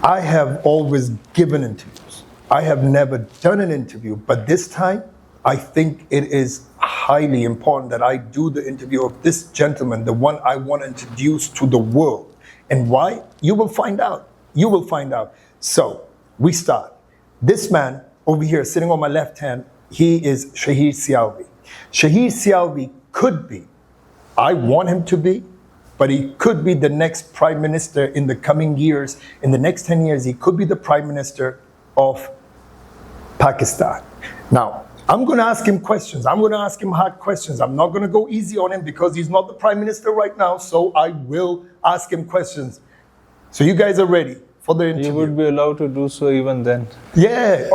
I have always given interviews. I have never done an interview, but this time I think it is highly important that I do the interview of this gentleman, the one I want to introduce to the world. And why? You will find out. You will find out. So we start. This man over here sitting on my left hand, he is Shaheer Sialvi. Shaheer Sialvi could be, I want him to be, but he could be the next prime minister in the coming years. In the next 10 years, he could be the prime minister of Pakistan. Now, I'm going to ask him questions. I'm going to ask him hard questions. I'm not going to go easy on him because he's not the prime minister right now. So I will ask him questions. So you guys are ready for the interview. You would be allowed to do so even then. Yeah.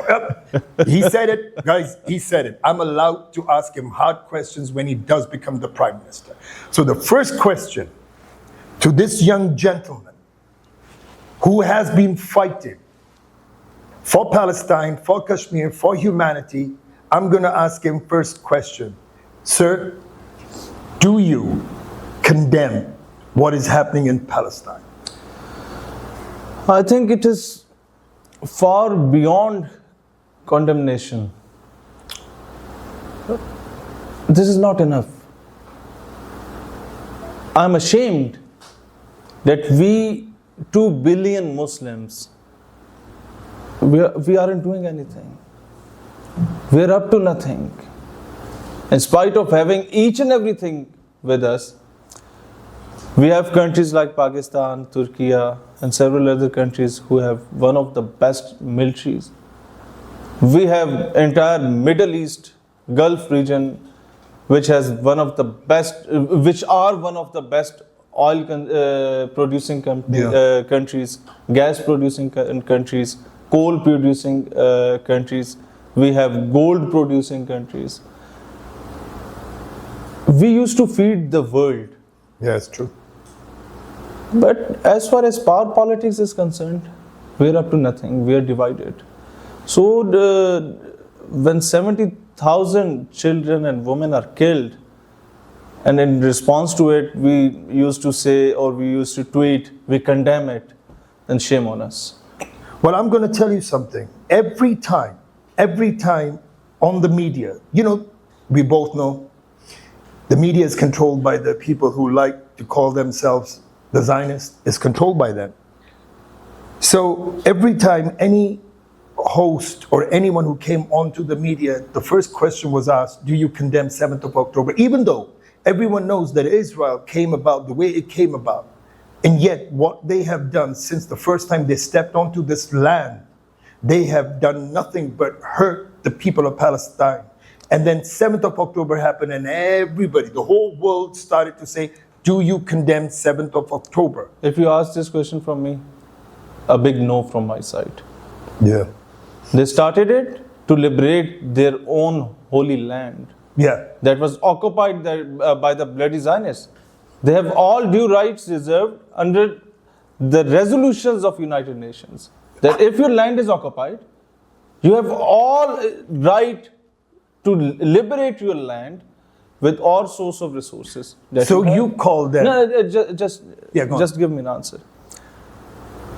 He said it. Guys, he said it. I'm allowed to ask him hard questions when he does become the prime minister. So the first question to this young gentleman who has been fighting for Palestine, for Kashmir, for humanity, I'm going to ask him first question. Sir, do you condemn what is happening in Palestine? I think it is far beyond condemnation. This is not enough. I'm ashamed that we, 2 billion Muslims, we aren't doing anything. We're up to nothing. In spite of having each and everything with us, we have countries like Pakistan, Turkey, and several other countries who have one of the best militaries. We have entire Middle East, Gulf region, which has one of the best, which are one of the best oil producing countries, gas producing countries, coal producing countries. We have gold producing countries. We used to feed the world. Yeah, it's true. But as far as power politics is concerned, we're up to nothing. We are divided. So when 70,000 children and women are killed, and in response to it, we used to say, or we used to tweet, we condemn it, then shame on us. Well, I'm going to tell you something. Every time on the media, you know, we both know the media is controlled by the people who like to call themselves the Zionists. Is controlled by them. So every time any host or anyone who came onto the media, the first question was asked, do you condemn 7th of October? Even though everyone knows that Israel came about the way it came about. And yet what they have done since the first time they stepped onto this land, they have done nothing but hurt the people of Palestine. And then 7th of October happened and everybody, the whole world started to say, do you condemn 7th of October? If you ask this question from me, a big no from my side. Yeah. They started it to liberate their own holy land. Yeah. That was occupied by the bloody Zionists. They have all due rights reserved under the resolutions of United Nations. That if your land is occupied, you have all right to liberate your land with all sorts of resources. So you call them... No, just give me an answer.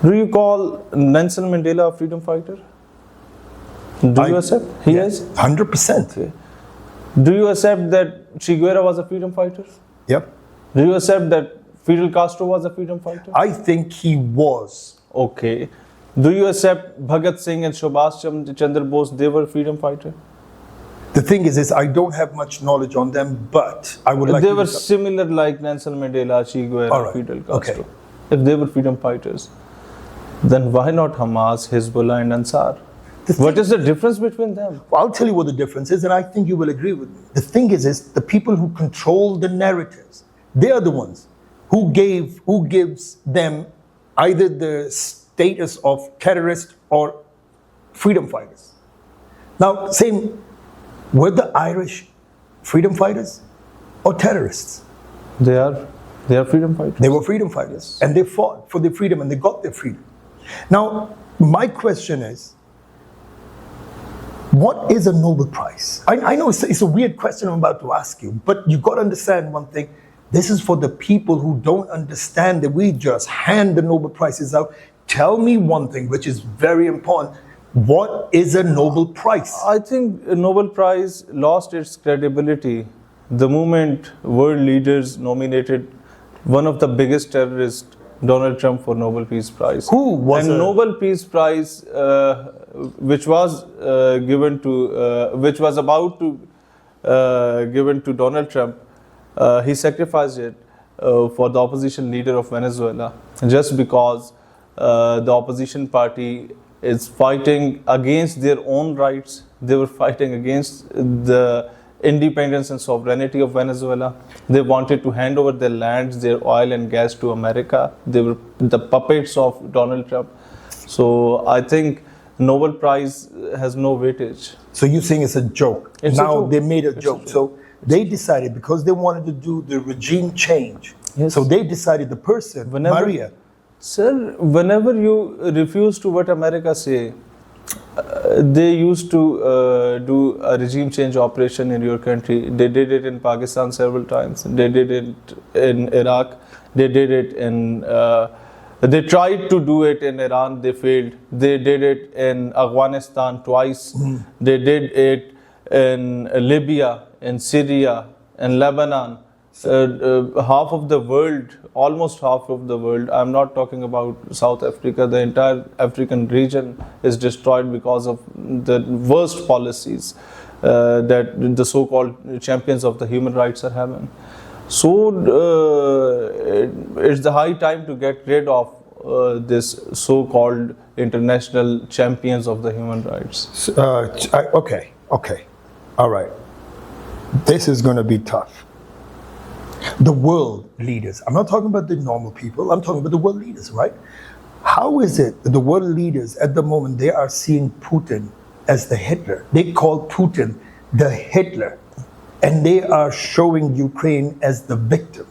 Do you call Nelson Mandela a freedom fighter? Do you accept? He is? 100%. Okay. Do you accept that Che Guevara was a freedom fighter? Yep. Do you accept that Fidel Castro was a freedom fighter? I think he was. Okay. Do you accept Bhagat Singh and Subhash Chandra Bose, they were freedom fighter? The thing is I don't have much knowledge on them, but I would like they to... were similar like Nelson Mandela, Che Guevara, right. Fidel Castro. Okay. If they were freedom fighters, then why not Hamas, Hezbollah and Ansar? What is the difference between them? Well, I'll tell you what the difference is, and I think you will agree with me. The thing is the people who control the narratives, they are the ones who gives them either the status of terrorist or freedom fighters. Now, same, were the Irish freedom fighters or terrorists? They are freedom fighters. They were freedom fighters, and they fought for their freedom, and they got their freedom. Now, my question is, what is a Nobel Prize? I know it's a weird question I'm about to ask you, but you've got to understand one thing. This is for the people who don't understand that we just hand the Nobel Prizes out tell me one thing which is very important. What is a Nobel Prize? I think a Nobel Prize lost its credibility the moment world leaders nominated one of the biggest terrorists, Donald Trump, for Nobel Peace Prize. Who was and a- Nobel Peace Prize, which was which was about to given to Donald Trump, he sacrificed it for the opposition leader of Venezuela, just because the opposition party is fighting against their own rights. They were fighting against the independence and sovereignty of Venezuela. They wanted to hand over their lands, their oil and gas to America. They were the puppets of Donald Trump. So I think Nobel Prize has no weightage. So you're saying it's a joke. It's a now joke. they made a It's a joke. joke. So they decided, because they wanted to do the regime change. Yes. So they decided the person, Maria. Sir, whenever you refuse to what America say, they used to do a regime change operation in your country. They did it in Pakistan several times. They did it in Iraq. They did it in. They tried to do it in Iran. They failed. They did it in Afghanistan twice. They did it in Libya, in Syria, in Lebanon. Half of the world, almost half of the world, I'm not talking about South Africa, the entire African region is destroyed because of the worst policies that the so-called champions of the human rights are having. So it's the high time to get rid of this so-called international champions of the human rights. Okay. All right. This is going to be tough. The world leaders, I'm not talking about the normal people, I'm talking about the world leaders, right? How is it that the world leaders at the moment, they are seeing Putin as the Hitler? They call Putin the Hitler, and they are showing Ukraine as the victim.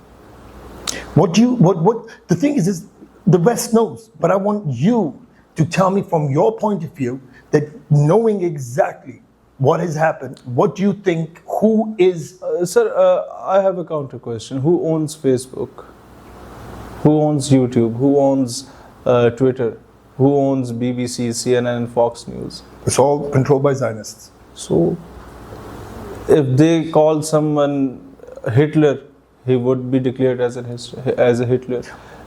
The thing is the West knows, but I want you to tell me from your point of view, that knowing exactly what has happened, what do you think, who is... Sir, I have a counter question. Who owns Facebook? Who owns YouTube? Who owns Twitter? Who owns BBC, CNN, and Fox News? It's all controlled by Zionists. So, if they call someone Hitler, he would be declared as a Hitler.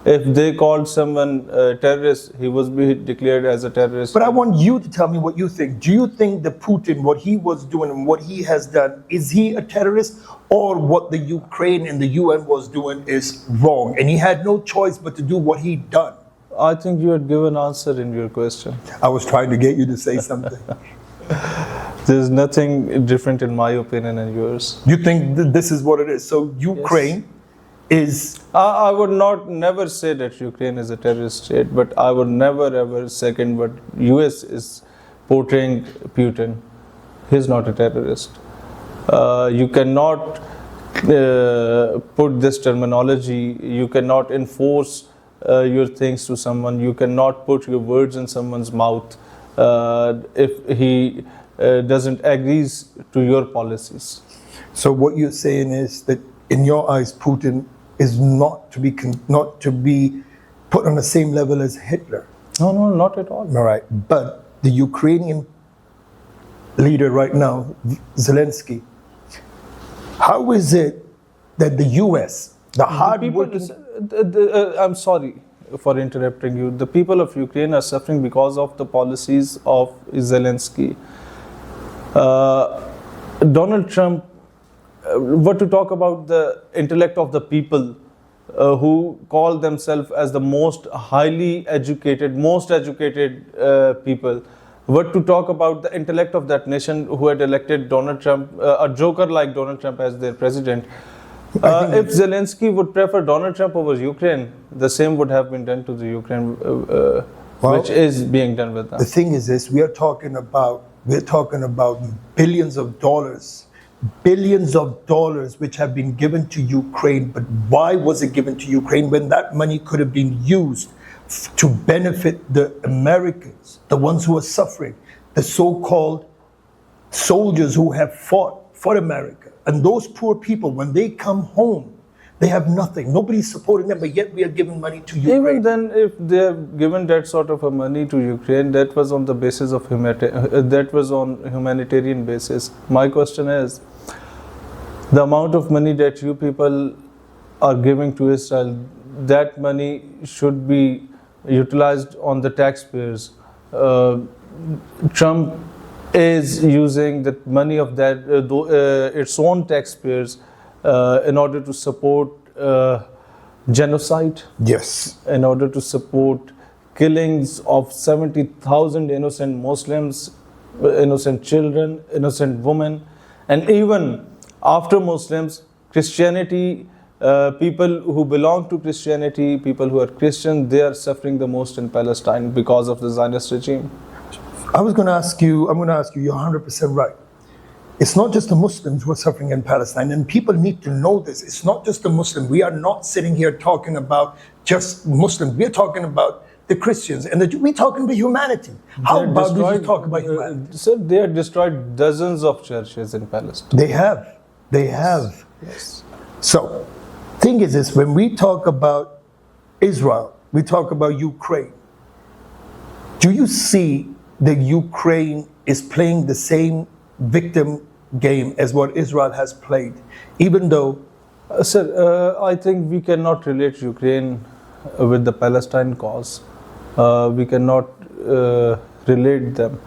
If they called someone terrorist, he was be declared as a terrorist. But I want you to tell me what you think. Do you think that Putin, what he was doing and what he has done, is he a terrorist? Or what the Ukraine and the UN was doing is wrong, and he had no choice but to do what he done? I think you had given answer in your question. I was trying to get you to say something. There's nothing different in my opinion and yours. You think that this is what it is? So Ukraine is... I would never say that Ukraine is a terrorist state, but I would never ever second what US is portraying Putin. He's not a terrorist. You cannot put this terminology, you cannot enforce your things to someone, you cannot put your words in someone's mouth if he doesn't agree to your policies. So what you're saying is that in your eyes, Putin is not to be put on the same level as Hitler. No, not at all. All right, but the Ukrainian leader right now, Zelensky, how is it that the US, the hard-working... I'm sorry for interrupting you. The people of Ukraine are suffering because of the policies of Zelensky. Donald Trump, what to talk about the intellect of the people who call themselves as the most educated people. What to talk about the intellect of that nation who had elected Donald Trump, a joker like Donald Trump as their president. If Zelensky would prefer Donald Trump over Ukraine, the same would have been done to the Ukraine, which is being done with them. The thing is this, we're talking about billions of dollars which have been given to Ukraine. But why was it given to Ukraine when that money could have been used to benefit the Americans, the ones who are suffering, the so-called soldiers who have fought for America? And those poor people, when they come home, They have nothing. Nobody's supporting them, but yet we are giving money to Ukraine. Even then, if they have given that sort of a money to Ukraine, that was on the basis of humanitarian basis. My question is, the amount of money that you people are giving to Israel, that money should be utilized on the taxpayers. Trump is using the money of that its own taxpayers in order to support genocide, Yes. in order to support killings of 70,000 innocent Muslims, innocent children, innocent women, and even after Muslims, Christianity, people who belong to Christianity, people who are Christian, they are suffering the most in Palestine because of the Zionist regime. I'm going to ask you, you're 100% right. It's not just the Muslims who are suffering in Palestine, and people need to know this. It's not just the Muslims. We are not sitting here talking about just Muslims. We're talking about the Christians, and we're talking about humanity. How about we just talk about humanity? Sir, they have destroyed dozens of churches in Palestine. They have. They have. Yes. So, thing is this, when we talk about Israel, we talk about Ukraine. Do you see that Ukraine is playing the same victim game as what Israel has played, even though... Sir, I think we cannot relate Ukraine with the Palestine cause. We cannot relate them.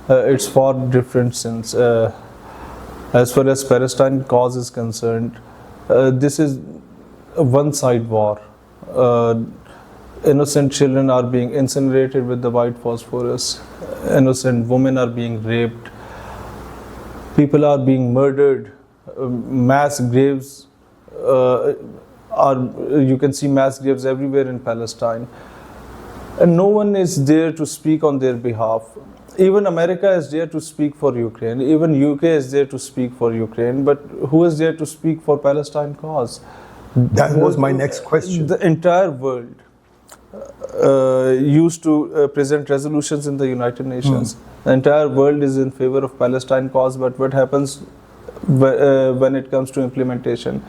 It's far different since, as far as Palestine cause is concerned, this is a one-side war. Innocent children are being incinerated with the white phosphorus. Innocent women are being raped. People are being murdered. Mass graves you can see mass graves everywhere in Palestine. And no one is there to speak on their behalf. Even America is there to speak for Ukraine. Even UK is there to speak for Ukraine. But who is there to speak for Palestine cause? That was my next question. The entire world used to present resolutions in the United Nations. The entire world is in favor of Palestine cause, but what happens when it comes to implementation?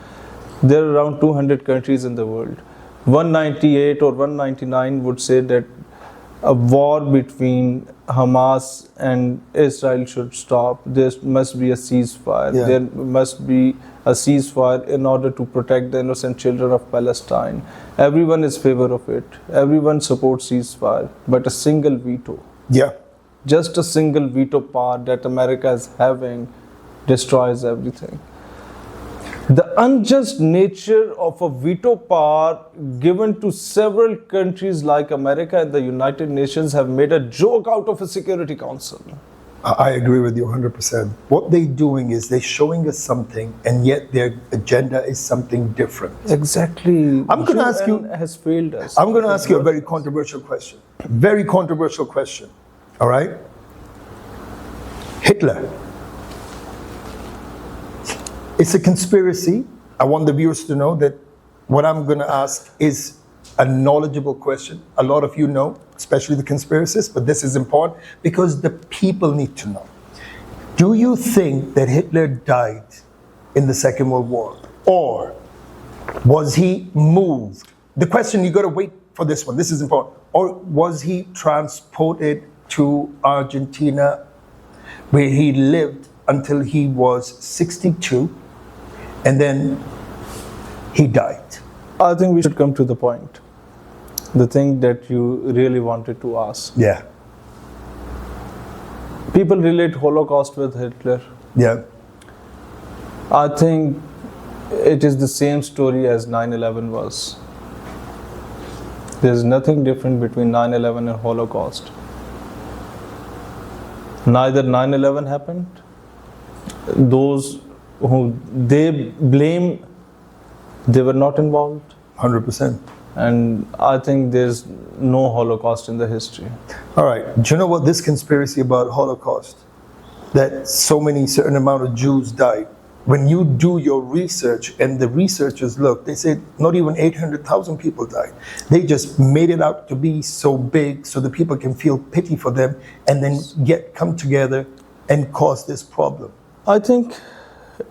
There are around 200 countries in the world. 198 or 199 would say that a war between Hamas and Israel should stop. There must be a ceasefire. Yeah. There must be a ceasefire in order to protect the innocent children of Palestine. Everyone is in favor of it. Everyone supports ceasefire. But a single veto, Yeah. just a single veto power that America is having, destroys everything. The unjust nature of a veto power given to several countries like America and the United Nations have made a joke out of a Security Council. I agree with you 100%. What they're doing is they're showing us something, and yet their agenda is something different. Exactly. I'm going to ask you... has failed us. I'm going to ask you a very controversial question. Very controversial question. All right? Hitler. It's a conspiracy. I want the viewers to know that what I'm going to ask is a knowledgeable question. A lot of you know, especially the conspiracists, but this is important because the people need to know. Do you think that Hitler died in the Second World War? Or was he moved? The question, you got to wait for this one. This is important. Or was he transported to Argentina, where he lived until he was 62, and then he died? I think we should come to the point. The thing that you really wanted to ask. Yeah. People relate Holocaust with Hitler. Yeah. I think it is the same story as 9/11 was. There's nothing different between 9/11 and Holocaust. Neither 9/11 happened. Those who they blame, they were not involved. 100%. And I think there's no Holocaust in the history. All right. Do you know what this conspiracy about Holocaust? That so many certain amount of Jews died. When you do your research and the researchers look, they said not even 800,000 people died. They just made it out to be so big so the people can feel pity for them and then come together and cause this problem. I think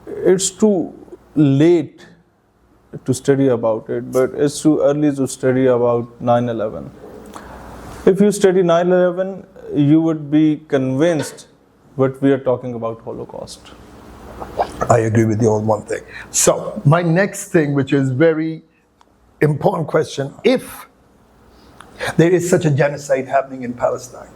it's too late to study about it, but it's too early to study about 9/11. If you study 9/11, you would be convinced what we are talking about Holocaust. I agree with you on one thing. So, my next thing, which is very important question, if there is such a genocide happening in Palestine,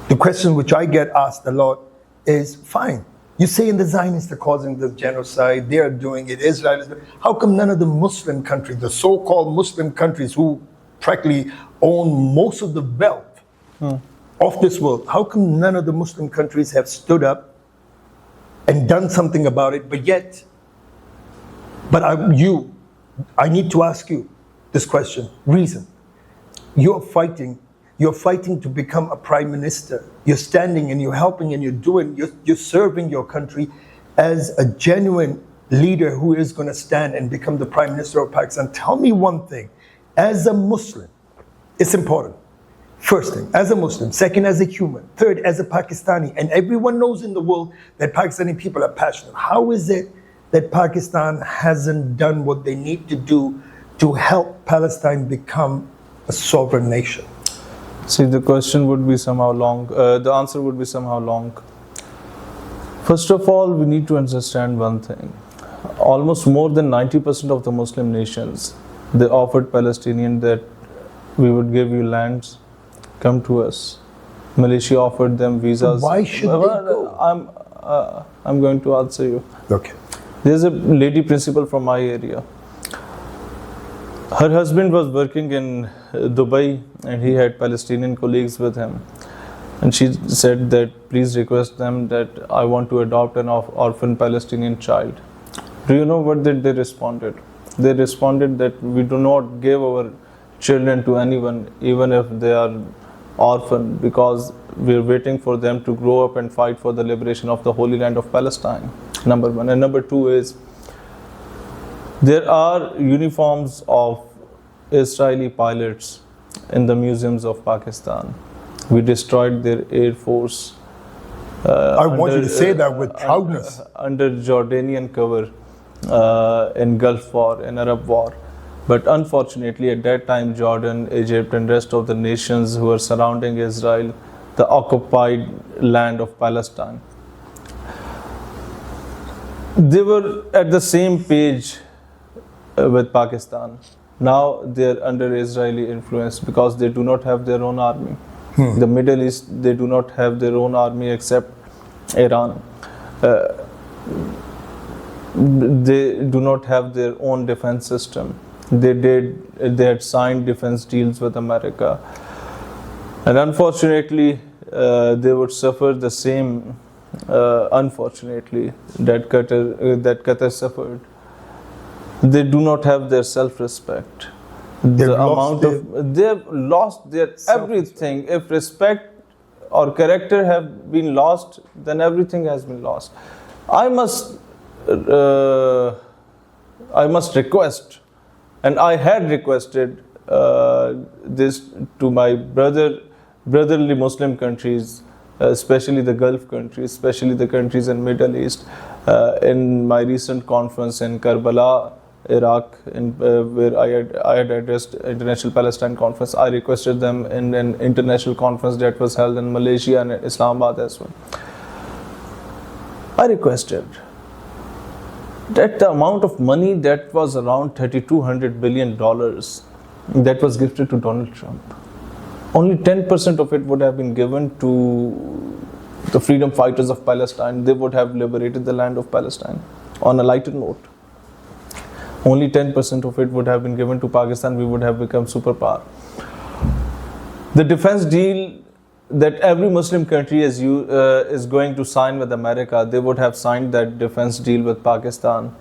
the question which I get asked a lot is, fine, you say in the Zionists are causing this genocide, they are doing it, Israel is doing it. How come none of the Muslim countries, the so-called Muslim countries who practically own most of the wealth of this world, how come none of the Muslim countries have stood up and done something about it? But I need to ask you this question. Reason. You're fighting to become a prime minister. You're standing and you're helping and you're serving your country as a genuine leader who is going to stand and become the prime minister of Pakistan. Tell me one thing. As a Muslim, it's important. First thing, as a Muslim. Second, as a human. Third, as a Pakistani. And everyone knows in the world that Pakistani people are passionate. How is it that Pakistan hasn't done what they need to do to help Palestine become a sovereign nation? See, the question would be somehow long. The answer would be somehow long. First of all, we need to understand one thing. Almost more than 90% of the Muslim nations, they offered Palestinians that we would give you lands, come to us. Malaysia offered them visas. Why should they go? I'm going to answer you. Okay. There's a lady principal from my area. Her husband was working in Dubai and he had Palestinian colleagues with him. And she said that please request them that I want to adopt an orphan Palestinian child. Do you know what they responded? They responded that we do not give our children to anyone, even if they are orphan, because we're waiting for them to grow up and fight for the liberation of the Holy Land of Palestine. Number one. And number two is, there are uniforms of Israeli pilots in the museums of Pakistan. We destroyed their air force. I want you to say that with proudness. Under Jordanian cover in Gulf War, in Arab War. But unfortunately, at that time, Jordan, Egypt, and rest of the nations who were surrounding Israel, the occupied land of Palestine, they were at the same page with Pakistan. Now they are under Israeli influence because they do not have their own army. The Middle East, they do not have their own army except Iran. They do not have their own defense system. They had signed defense deals with America, and unfortunately they would suffer the same unfortunately that Qatar suffered. They do not have their self-respect. They have lost their everything. If respect or character have been lost, then everything has been lost. I must request, and I had requested this to my brotherly Muslim countries, especially the Gulf countries, especially the countries in Middle East. In my recent conference in Karbala, Iraq, where I had addressed International Palestine Conference, I requested them in an international conference that was held in Malaysia and Islamabad as well. I requested that the amount of money that was around $3,200 billion that was gifted to Donald Trump, only 10% of it would have been given to the freedom fighters of Palestine. They would have liberated the land of Palestine. On a lighter note, only 10% of it would have been given to Pakistan. We would have become superpower. The defense deal that every Muslim country is going to sign with America, they would have signed that defense deal with Pakistan.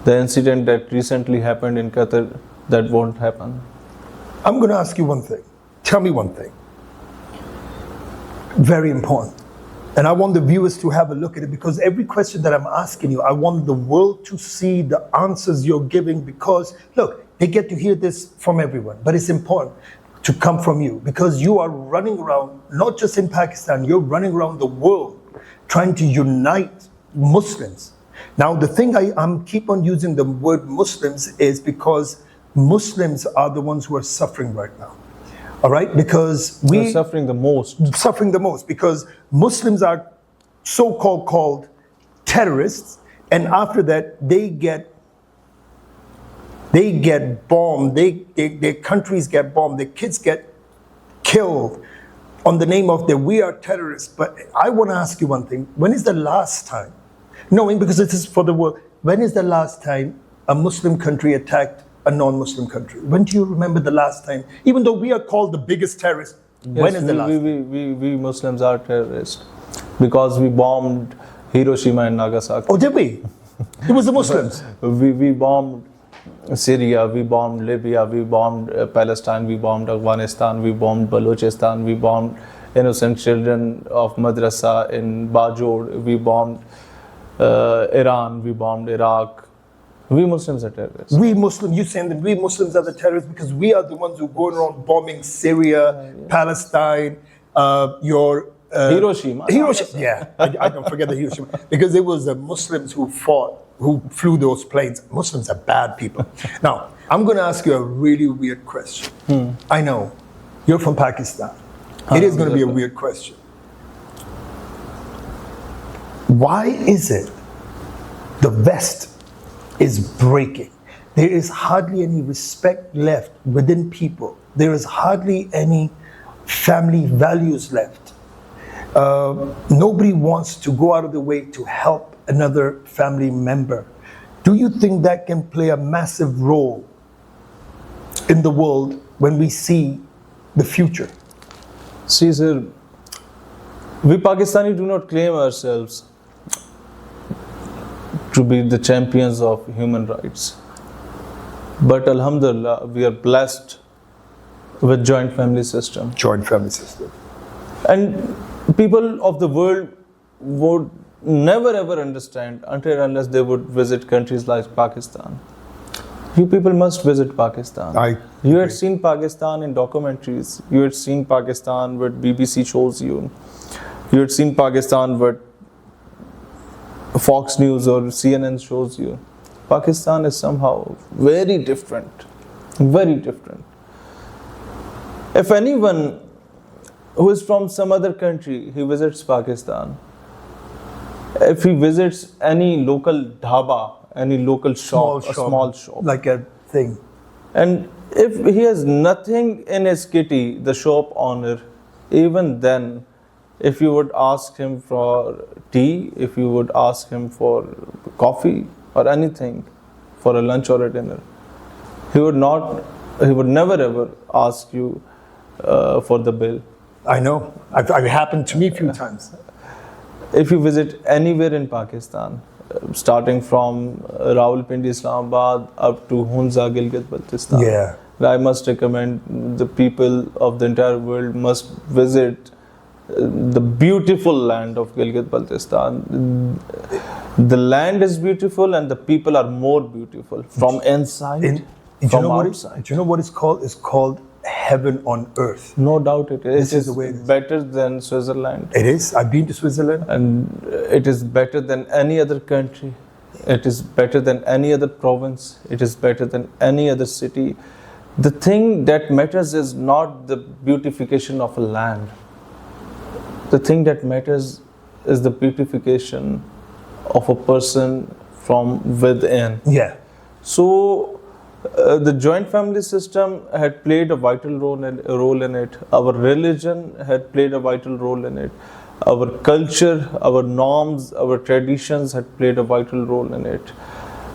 The incident that recently happened in Qatar, that won't happen. I'm going to ask you one thing. Tell me one thing. Very important. And I want the viewers to have a look at it, because every question that I'm asking you, I want the world to see the answers you're giving, because look, they get to hear this from everyone, but it's important to come from you, because you are running around, not just in Pakistan, you're running around the world trying to unite Muslims. Now, the thing I'm keep on using the word Muslims is because Muslims are the ones who are suffering right now. All right? Because We're we suffering the most. suffering the most because Muslims are so-called called terrorists, and after that they get bombed, their countries get bombed, their kids get killed on the name of that we are terrorists. But I want to ask you one thing. When is the last time, knowing because it is for the world, when is the last time a Muslim country attacked a non-Muslim country? When do you remember the last time? Even though we are called the biggest terrorists, when is the last time? We Muslims are terrorists because we bombed Hiroshima and Nagasaki. Oh, did we? It was the Muslims. We bombed Syria, we bombed Libya, we bombed Palestine, we bombed Afghanistan, we bombed Balochistan, we bombed innocent children of madrasa in Bajod, we bombed Iran, we bombed Iraq. We Muslims are terrorists. We Muslims, you saying that we Muslims are the terrorists because we are the ones who go around bombing Syria, Palestine, Hiroshima. Yeah, I don't forget the Hiroshima because it was the Muslims who flew those planes. Muslims are bad people. Now, I'm going to ask you a really weird question. I know you're from Pakistan. It is going to be a weird question. Why is it the West is breaking? There is hardly any respect left within people. There is hardly any family values left. Nobody wants to go out of the way to help another family member. Do you think that can play a massive role in the world when we see the future? See, sir, we Pakistani do not claim ourselves to be the champions of human rights. But Alhamdulillah, we are blessed with joint family system. Joint family system. And people of the world would never ever understand until unless they would visit countries like Pakistan. You people must visit Pakistan. You had seen Pakistan in documentaries. You had seen Pakistan what BBC shows you. You had seen Pakistan what Fox News or CNN shows you. Pakistan is somehow very different. Very different. If anyone who is from some other country, he visits Pakistan, if he visits any local dhaba, any local shop, a small shop, like a thing, and if he has nothing in his kitty, the shop owner, even then, if you would ask him for tea, if you would ask him for coffee or anything, for a lunch or a dinner, he would never ever ask you for the bill. I know. It happened to me a few times. If you visit anywhere in Pakistan, starting from Rawalpindi, Islamabad, up to Hunza, Gilgit-Baltistan, Yeah. I must recommend the people of the entire world must visit the beautiful land of Gilgit-Baltistan. The land is beautiful and the people are more beautiful from inside, from outside. Do you know what it's called? It's called heaven on earth. No doubt it is. This is the way it is. Better than Switzerland. It is. I've been to Switzerland. And it is better than any other country. It is better than any other province. It is better than any other city. The thing that matters is not the beautification of a land. The thing that matters is the beautification of a person from within. Yeah. So the joint family system had played a vital role in it. Our religion had played a vital role in it. Our culture, our norms, our traditions had played a vital role in it.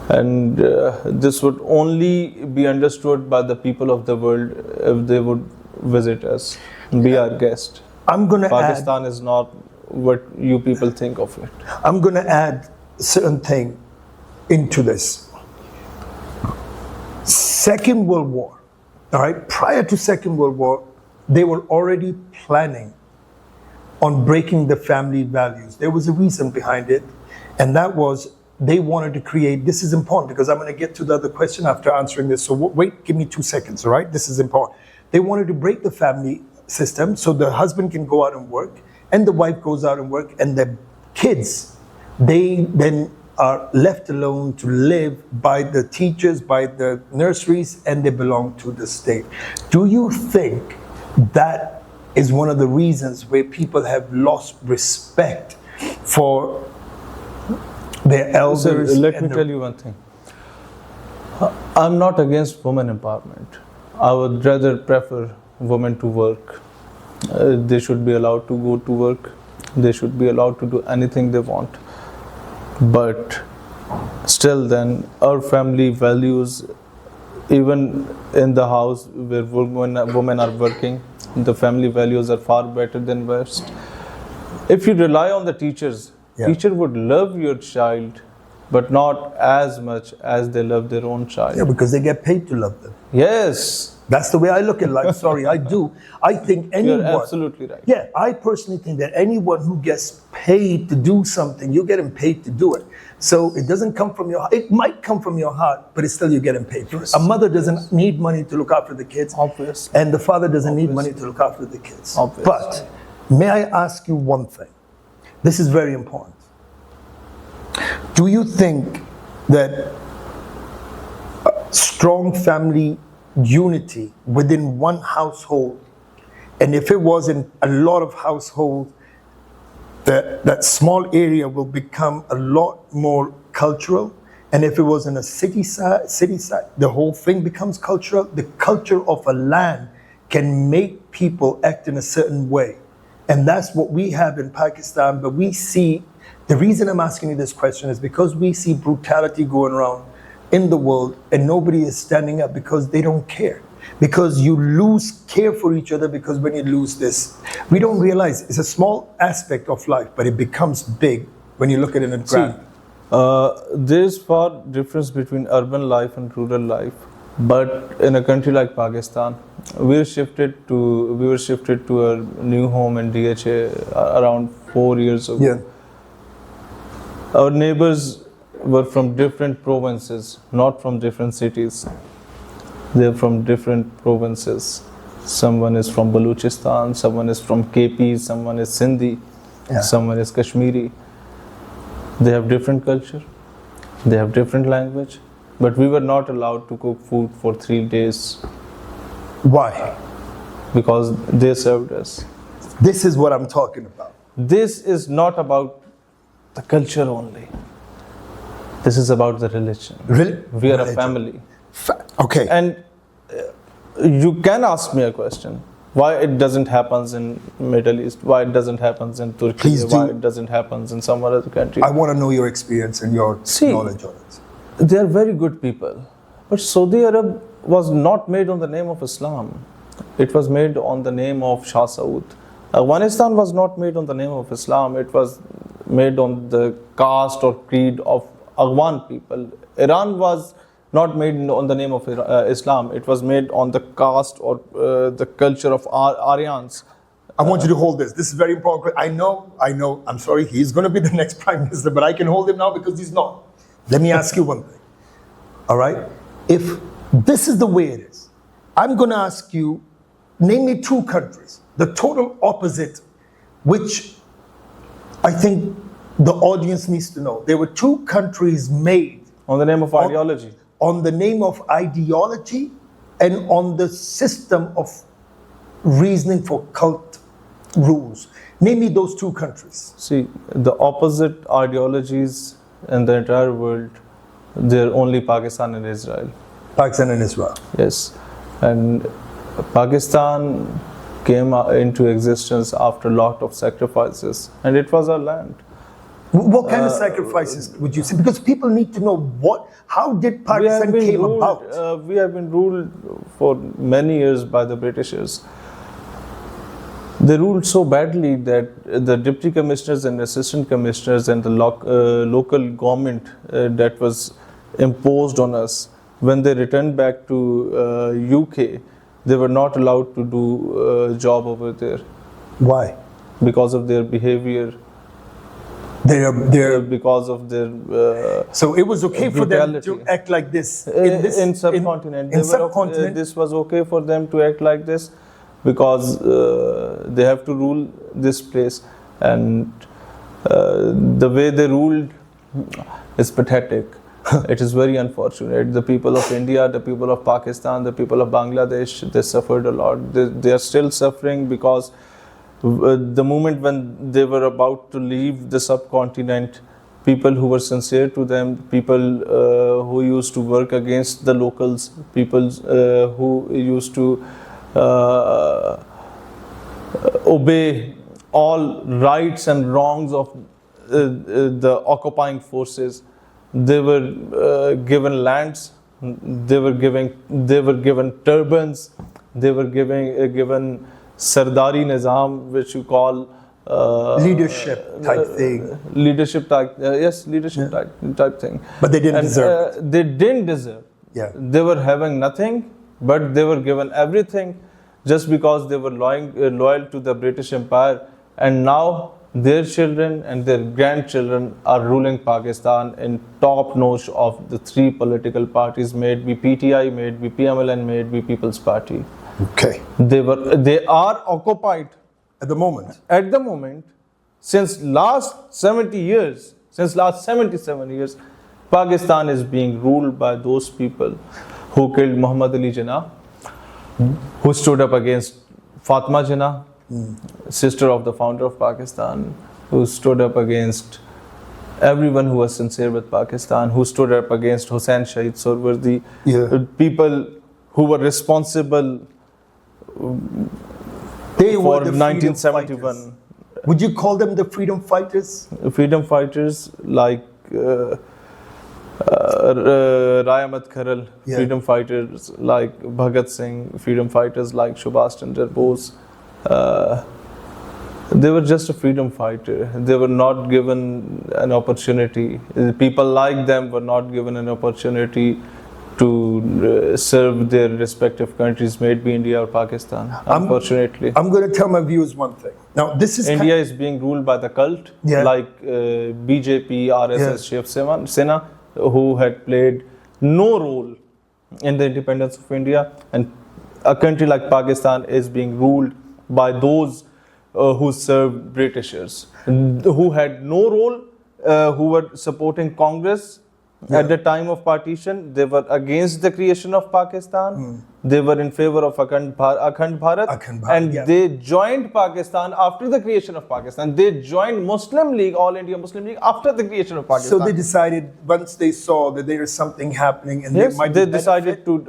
And this would only be understood by the people of the world if they would visit us, be our guest. Pakistan is not what you people think of it. I'm going to add a certain thing into this. Second World War, all right, prior to Second World War, they were already planning on breaking the family values. There was a reason behind it, and that was they wanted to create, this is important because I'm going to get to the other question after answering this, so wait, give me 2 seconds, all right? This is important. They wanted to break the family system so the husband can go out and work, and the wife goes out and work, and the kids, they then are left alone to live by the teachers, by the nurseries, and they belong to the state. Do you think that is one of the reasons where people have lost respect for their elders? So let me tell you one thing. I'm not against women empowerment. I would rather prefer women to work. They should be allowed to go to work. They should be allowed to do anything they want. But still then, our family values, even in the house where women are working, the family values are far better than West. If you rely on the teachers, teacher would love your child, but not as much as they love their own child. Yeah, because they get paid to love them. Yes. That's the way I look at life. Sorry, I do. I think anyone... You're absolutely right. Yeah, I personally think that anyone who gets paid to do something, you're getting paid to do it. So it doesn't come from your heart. It might come from your heart, but it's still you're getting paid for it. A mother doesn't need money to look after the kids. Obviously. And the father doesn't need money to look after the kids. Obviously. But may I ask you one thing? This is very important. Do you think that strong family unity within one household, and if it was in a lot of households, that small area will become a lot more cultural, and if it was in a city side, the whole thing becomes cultural? The culture of a land can make people act in a certain way, and that's what we have in Pakistan. But we see, the reason I'm asking you this question is because we see brutality going around in the world, and nobody is standing up because they don't care. Because you lose care for each other, because when you lose this, we don't realize it's a small aspect of life, but it becomes big when you look at it in grand. There's far difference between urban life and rural life, but in a country like Pakistan, we were shifted to a new home in DHA around 4 years ago. Yeah. Our neighbors were from different provinces, not from different cities. They're from different provinces. Someone is from Balochistan, someone is from KP, someone is Sindhi, someone is Kashmiri. They have different culture, they have different language, but we were not allowed to cook food for 3 days. Why? Because they served us. This is what I'm talking about. This is not about the culture only. This is about the religion. We are a family. Okay. And you can ask me a question. Why it doesn't happen in Middle East? Why it doesn't happen in Turkey? Please do. Why it doesn't happen in some other country? I want to know your experience and your knowledge on it. They are very good people. But Saudi Arab was not made on the name of Islam. It was made on the name of Shah Saud. Afghanistan was not made on the name of Islam. It was made on the caste or creed of Afghan people. Iran was not made on the name of Islam. It was made on the caste or the culture of Aryans. I want you to hold this. This is very important. I know. I'm sorry, he's going to be the next prime minister, but I can hold him now because he's not. Let me ask you one thing. All right? If this is the way it is, I'm going to ask you, name me 2 countries, the total opposite, which I think the audience needs to know. There were 2 countries made on the name of ideology. On the name of ideology and on the system of reasoning for cult rules. Name me those 2 countries. See, the opposite ideologies in the entire world, they're only Pakistan and Israel. Pakistan and Israel. Yes. And Pakistan came into existence after a lot of sacrifices, and it was our land. What kind of sacrifices would you say? Because people need to know how did Pakistan came about? We have been ruled for many years by the Britishers. They ruled so badly that the deputy commissioners and assistant commissioners and the local government that was imposed on us, when they returned back to UK, they were not allowed to do a job over there. Why? Because of their behavior. They're because of their so it was okay for them to act like this in subcontinent. Subcontinent. This was okay for them to act like this because they have to rule this place, and the way they ruled is pathetic. It is very unfortunate. The people of India, the people of Pakistan, the people of Bangladesh, they suffered a lot. They are still suffering because the moment when they were about to leave the subcontinent, people who were sincere to them, people who used to work against the locals, people who used to obey all rights and wrongs of the occupying forces. They were given lands, they were given turbans, they were given Sardari Nizam, which you call leadership type thing. Leadership type, type thing. But they didn't deserve it. They didn't deserve. Yeah. They were having nothing, but they were given everything just because they were loyal to the British Empire. And now their children and their grandchildren are ruling Pakistan in top notch of the three political parties, may it be PTI, may it be PML-N, may it be People's Party. Okay. They are occupied At the moment. at the moment. Since last 70 years, since last 77 years, Pakistan is being ruled by those people who killed Muhammad Ali Jinnah, who stood up against Fatma Jinnah, sister of the founder of Pakistan, who stood up against everyone who was sincere with Pakistan, who stood up against Hussain Shahid Sorwardi, people who were responsible They for were the 1971. fighters. Would you call them the freedom fighters? Freedom fighters like Rayamat Kharal, freedom fighters like Bhagat Singh, freedom fighters like Subhash Chandra Bose. They were just a freedom fighter. They were not given an opportunity. People like them were not given an opportunity to serve their respective countries, may it be India or Pakistan, unfortunately. I'm going to tell my viewers one thing. Now, this is India is being ruled by the cult, like BJP, RSS, Shiv Sena, who had played no role in the independence of India. And a country like Pakistan is being ruled by those who served Britishers, who had no role, who were supporting Congress at the time of partition. They were against the creation of Pakistan. They were in favor of Akhand Bharat, and they joined Pakistan after the creation of Pakistan. They joined Muslim League, All India Muslim League, after the creation of Pakistan. So they decided, once they saw that there is something happening and yes, they might they decided to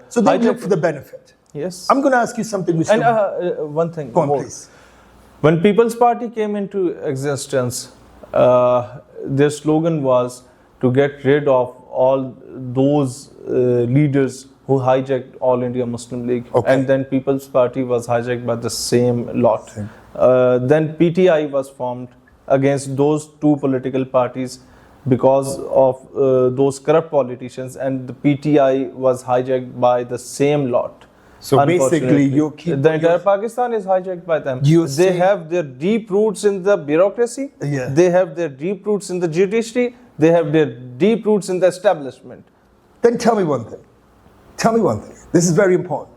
so they look for the benefit. Yes. I'm going to ask you something. And one thing Go on, more. please. When People's Party came into existence, their slogan was to get rid of all those leaders who hijacked All India Muslim League. And then People's Party was hijacked by the same lot. Then PTI was formed against those two political parties because of those corrupt politicians, and the PTI was hijacked by the same lot. So basically, the entire Pakistan is hijacked by them. They have their deep roots in the bureaucracy. They have their deep roots in the judiciary. They have their deep roots in the establishment. Then tell me one thing. Tell me one thing. This is very important.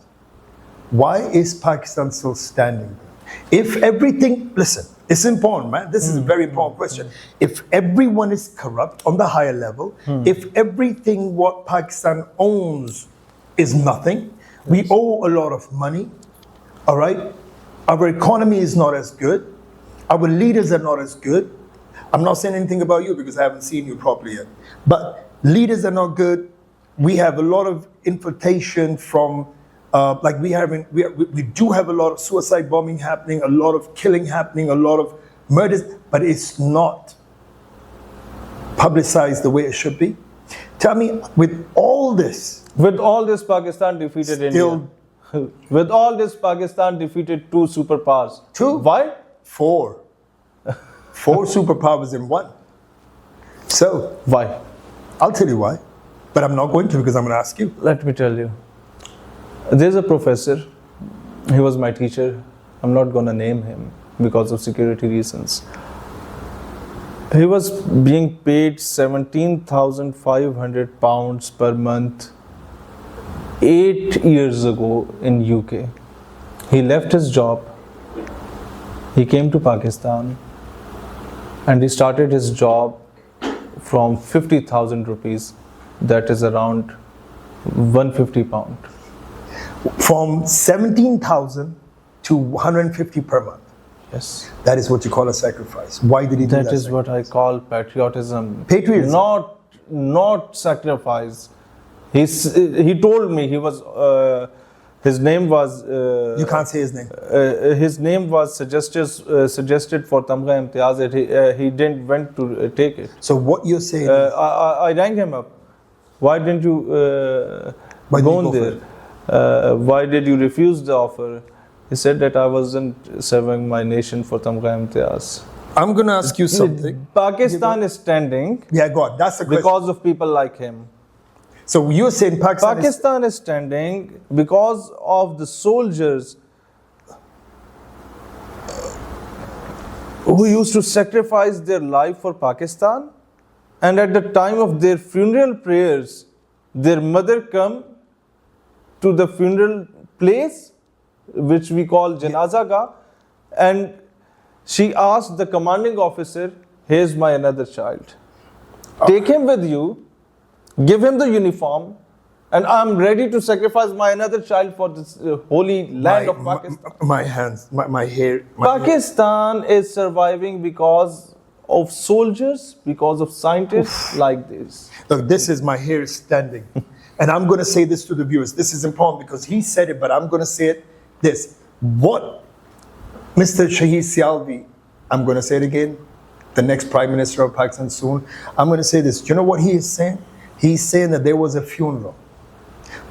Why is Pakistan still standing? If everything, listen, it's important, man. This is a very important question. If everyone is corrupt on the higher level, if everything what Pakistan owns is nothing, we owe a lot of money, all right? Our economy is not as good. Our leaders are not as good. I'm not saying anything about you because I haven't seen you properly yet. But leaders are not good. We have a lot of infiltration from, we do have a lot of suicide bombing happening, a lot of killing happening, a lot of murders, but it's not publicized the way it should be. Tell me, with all this, Pakistan defeated India. With all this, Pakistan defeated two superpowers. Two? Why? Four superpowers in one. So, why? I'll tell you why, but I'm not going to because I'm going to ask you. Let me tell you. There's a professor. He was my teacher. I'm not going to name him because of security reasons. He was being paid 17,500 pounds per month 8 years ago in UK. He left his job. He came to Pakistan and he started his job from 50,000 rupees, that is around 150 pound. From 17,000 to 150 per month. Yes. That is what you call a sacrifice. Why did he do that? That is what I call patriotism. Patriotism. Not sacrifice. He told me his name was. You can't say his name. His name was suggested for Tamga Imtiaz. He didn't want to take it. So what you're saying? I rang him up. Why didn't you go there? Why did you refuse the offer? He said that I wasn't serving my nation for Tamga Imtiaz. I'm going to ask you something. Pakistan is standing. Yeah, go on. That's the question. Because of people like him. So you're saying Pakistan is standing because of the soldiers who used to sacrifice their life for Pakistan, and at the time of their funeral prayers, their mother come to the funeral place, which we call Janaza, and she asked the commanding officer, here's my another child. Take him with you, give him the uniform, and I'm ready to sacrifice my another child for this holy land of Pakistan. My hands, my hair. Pakistan is surviving because of soldiers, because of scientists like this. Look, this is my hair standing. And I'm going to say this to the viewers. This is important because he said it, but I'm going to say it this. What Mr. Shaheer Sialvi, I'm going to say it again, the next Prime Minister of Pakistan soon, I'm going to say this. Do you know what he is saying? He's saying that there was a funeral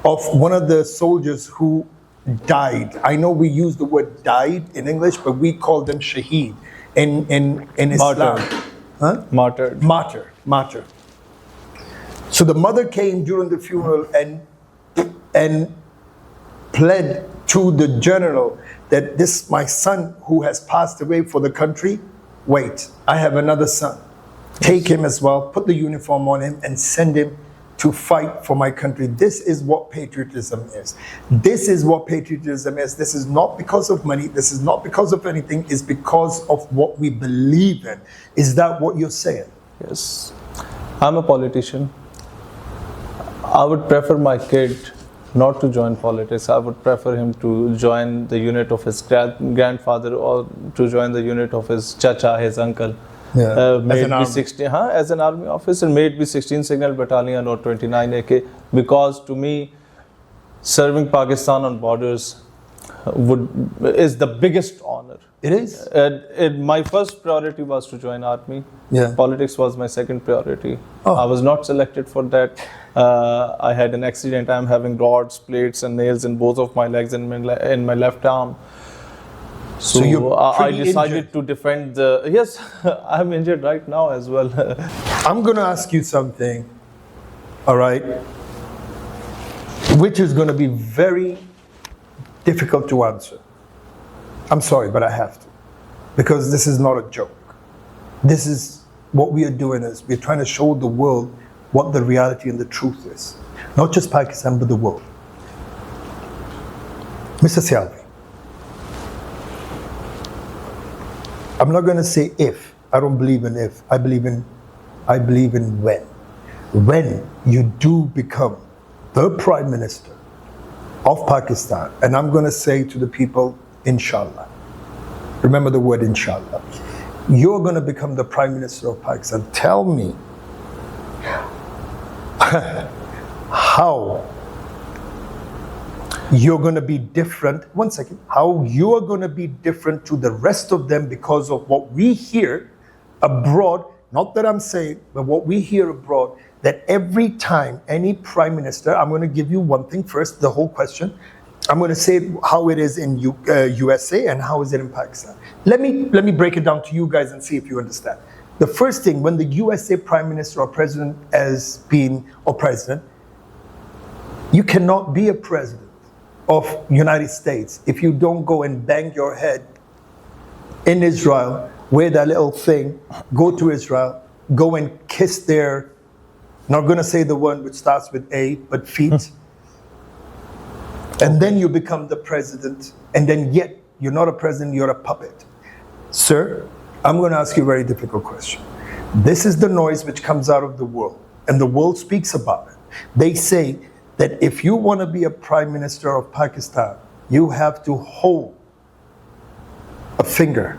of one of the soldiers who died. I know we use the word died in English, but we call them shaheed in Islam. Huh? Martyred. Martyr. So the mother came during the funeral and pled to the general that this my son who has passed away for the country, wait, I have another son. Take him as well, put the uniform on him and send him to fight for my country. This is what patriotism is. This is what patriotism is. This is not because of money. This is not because of anything. It's because of what we believe in. Is that what you're saying? Yes. I'm a politician. I would prefer my kid not to join politics. I would prefer him to join the unit of his grandfather or to join the unit of his chacha, his uncle. Yeah, as an army officer, may it be 16 Signal Battalion or 29 AK, because to me, serving Pakistan on borders is the biggest honor. It is? My first priority was to join army. Yeah. Politics was my second priority. Oh. I was not selected for that. I had an accident. I'm having rods, plates and nails in both of my legs and in my left arm. So I decided injured. to defend the... Yes, I'm injured right now as well. I'm going to ask you something, all right, which is going to be very difficult to answer. I'm sorry, but I have to, because this is not a joke. This is what we are doing is we're trying to show the world what the reality and the truth is. Not just Pakistan, but the world. Mr. Sialvi, I'm not going to say if. I don't believe in if. I believe in when. When you do become the Prime Minister of Pakistan, and I'm going to say to the people, inshallah. Remember the word inshallah. You're going to become the Prime Minister of Pakistan. Tell me how you're going to be different. One second. How you're going to be different to the rest of them because of what we hear abroad. Not that I'm saying, but what we hear abroad, that every time any Prime Minister, I'm going to give you one thing first, the whole question. I'm going to say how it is in USA and how is it in Pakistan. Let me break it down to you guys and see if you understand. The first thing, when the USA Prime Minister or President has been, or President, you cannot be a President of United States if you don't go and bang your head in Israel, wear that little thing, go to Israel, go and kiss their, not going to say the one which starts with A, but feet. And then you become the president, and then yet you're not a president, you're a puppet. Sir, I'm going to ask you a very difficult question. This is the noise which comes out of the world, and the world speaks about it. They say that if you want to be a prime minister of Pakistan, you have to hold a finger.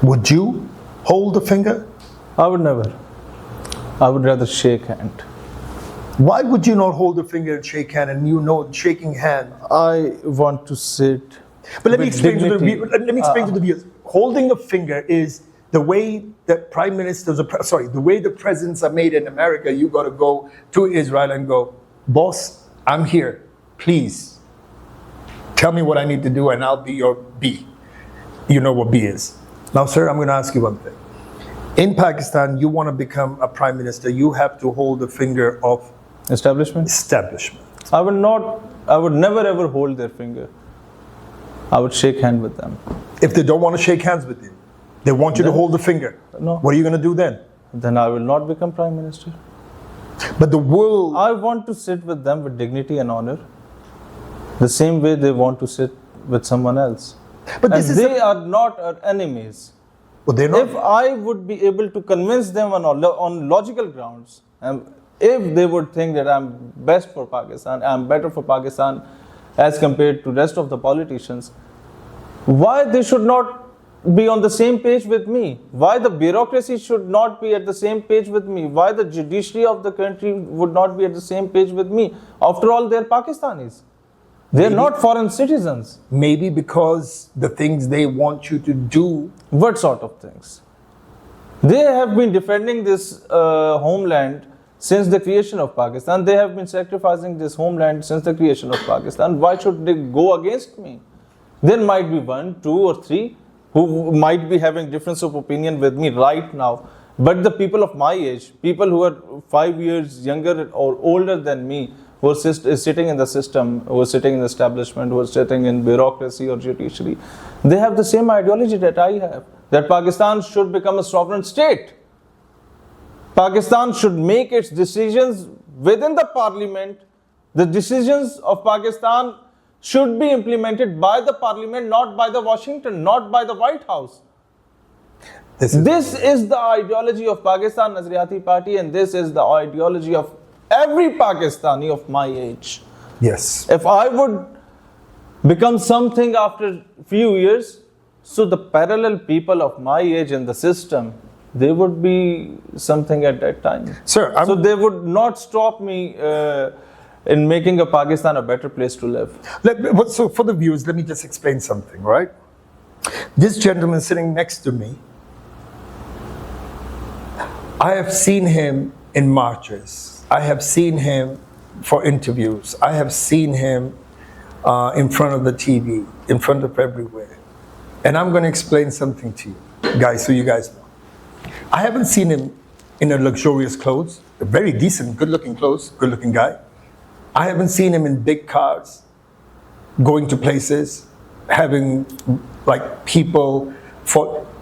Would you hold a finger? I would never. I would rather shake hand. Why would you not hold a finger and shake hand, and you know shaking hand? I want to sit. But let me with explain dignity. to the viewers. Holding a finger is the way that prime ministers, the way the presidents are made in America. You got to go to Israel and go, boss, I'm here. Please tell me what I need to do, and I'll be your B. You know what B is. Now, sir, I'm going to ask you one thing. In Pakistan, you want to become a prime minister, you have to hold the finger of Establishment? establishment. I would never ever hold their finger. I would shake hand with them. If they don't want to shake hands with you, they want you to hold the finger. No. What are you going to do then? Then I will not become prime minister. But the world, I want to sit with them with dignity and honor, the same way they want to sit with someone else. but this And is they are not our enemies. well, they're not. If I would be able to convince them on logical grounds, and if they would think that I'm best for Pakistan, I'm better for Pakistan as compared to rest of the politicians, why they should not be on the same page with me? Why the bureaucracy should not be at the same page with me? Why the judiciary of the country would not be at the same page with me? After all, they're Pakistanis. They're not foreign citizens. Maybe because the things they want you to do. What sort of things? They have been defending this homeland since the creation of Pakistan. They have been sacrificing this homeland since the creation of Pakistan. Why should they go against me? There might be 1, 2, or 3 who might be having difference of opinion with me right now. But the people of my age, people who are 5 years younger or older than me, who are sitting in the system, who are sitting in the establishment, who are sitting in bureaucracy or judiciary, they have the same ideology that I have, that Pakistan should become a sovereign state. Pakistan should make its decisions within the parliament. The decisions of Pakistan should be implemented by the parliament, not by the Washington, not by the White House. This is the ideology of Pakistan Nazariyati Party, and this is the ideology of every Pakistani of my age. Yes. If I would become something after few years, so the parallel people of my age in the system, they would be something at that time. Sir, so they would not stop me in making a Pakistan a better place to live. So for the viewers, let me just explain something, right? This gentleman sitting next to me, I have seen him in marches. I have seen him for interviews. I have seen him in front of the TV, in front of everywhere. And I'm going to explain something to you, guys, so you guys know. I haven't seen him in a luxurious clothes, a very decent, good-looking clothes, good-looking guy. I haven't seen him in big cars, going to places, having like people.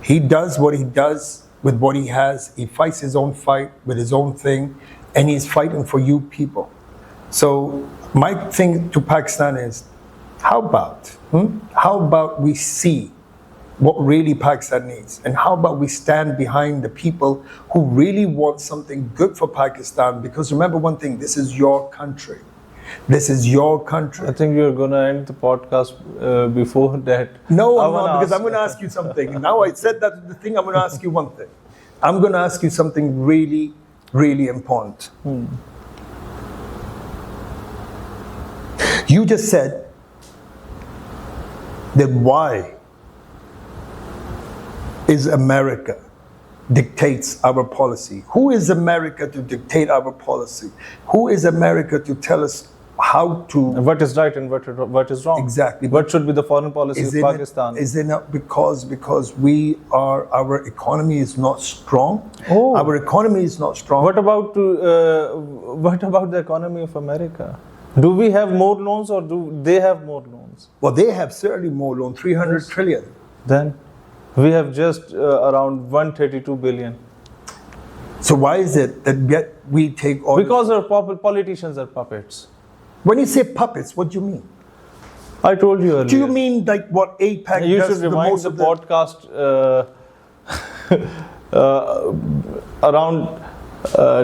He does what he does with what he has. He fights his own fight with his own thing, and he's fighting for you people. So my thing to Pakistan is, how about we see what really Pakistan needs, and how about we stand behind the people who really want something good for Pakistan? Because remember one thing, this is your country. This is your country. I think you're going to end the podcast before that. No, I'm not, because I'm going to ask you something. Now I said that the thing, I'm going to ask you one thing. I'm going to ask you something really, really important. You just said that why is America dictates our policy? Who is America to dictate our policy? Who is America to tell us how to... What is right and what is wrong? Exactly. What should be the foreign policy of Pakistan? Is it not because our economy is not strong? Oh. Our economy is not strong. What about the economy of America? Do we have more loans or do they have more loans? Well, they have certainly more loans, 300 trillion. Then we have just around 132 billion. So why is it that yet we take all... Because our politicians are puppets. When you say puppets, what do you mean? I told you earlier. Do you mean like what APAC You does should the rewind most the of the... podcast around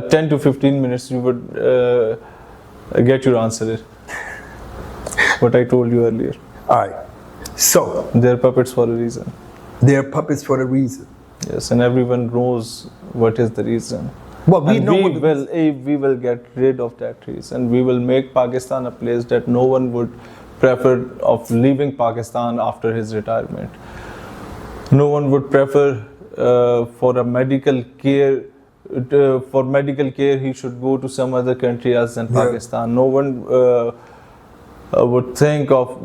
10 to 15 minutes, you would get your answer. What I told you earlier. All right. So They're puppets for a reason. they're puppets for a reason. Yes, and everyone knows what is the reason. Well, we And know we what the will, we will get rid of that reason. We will make Pakistan a place that no one would prefer of leaving Pakistan after his retirement. No one would prefer for a medical care. For medical care, he should go to some other country other than Yeah. Pakistan. No one would think of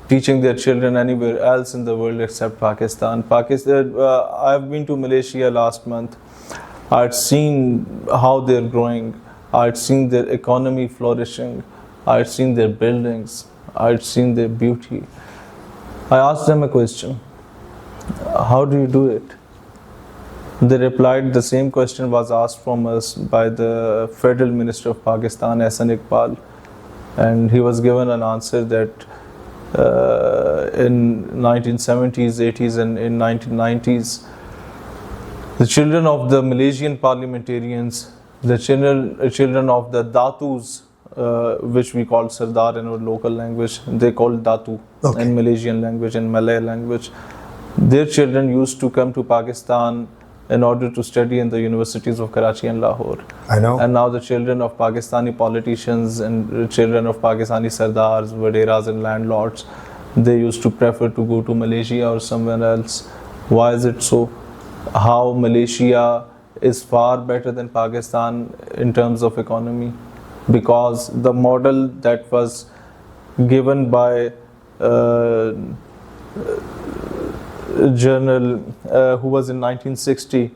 teaching their children anywhere else in the world except Pakistan. I've been to Malaysia last month. I'd seen how they're growing. I'd seen their economy flourishing. I'd seen their buildings. I'd seen their beauty. I asked them a question. How do you do it? They replied, the same question was asked from us by the Federal Minister of Pakistan, Hassan Iqbal. And he was given an answer that in 1970s, 80s and in 1990s, the children of the Malaysian parliamentarians, the children of the Datus, which we call Sardar in our local language, they call Datu in Malaysian language and Malay language. Their children used to come to Pakistan in order to study in the universities of Karachi and Lahore. I know. And now the children of Pakistani politicians and the children of Pakistani Sardars, Vaderas and landlords, they used to prefer to go to Malaysia or somewhere else. Why is it so? How Malaysia is far better than Pakistan in terms of economy? Because the model that was given by General who was in 1960,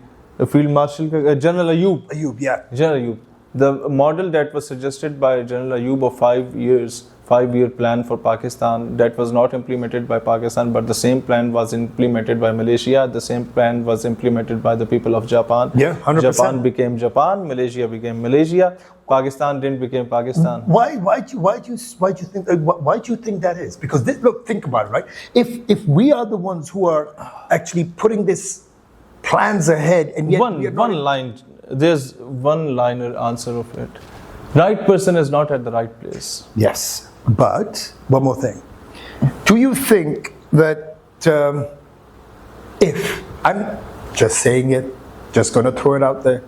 Field Marshal General Ayub. Ayub, yeah. General Ayub. The model that was suggested by General Ayub of 5-year plan for Pakistan, that was not implemented by Pakistan, but the same plan was implemented by Malaysia. The same plan was implemented by the people of Japan. Yeah, 100%. Japan became Japan. Malaysia became Malaysia. Pakistan didn't become Pakistan. Why do you think that is? Because look, think about it, right? If we are the ones who are actually putting this plans ahead, and yet we are not there's one-liner answer of it. Right person is not at the right place. Yes, but one more thing. Do you think that if, I'm just saying it, just going to throw it out there,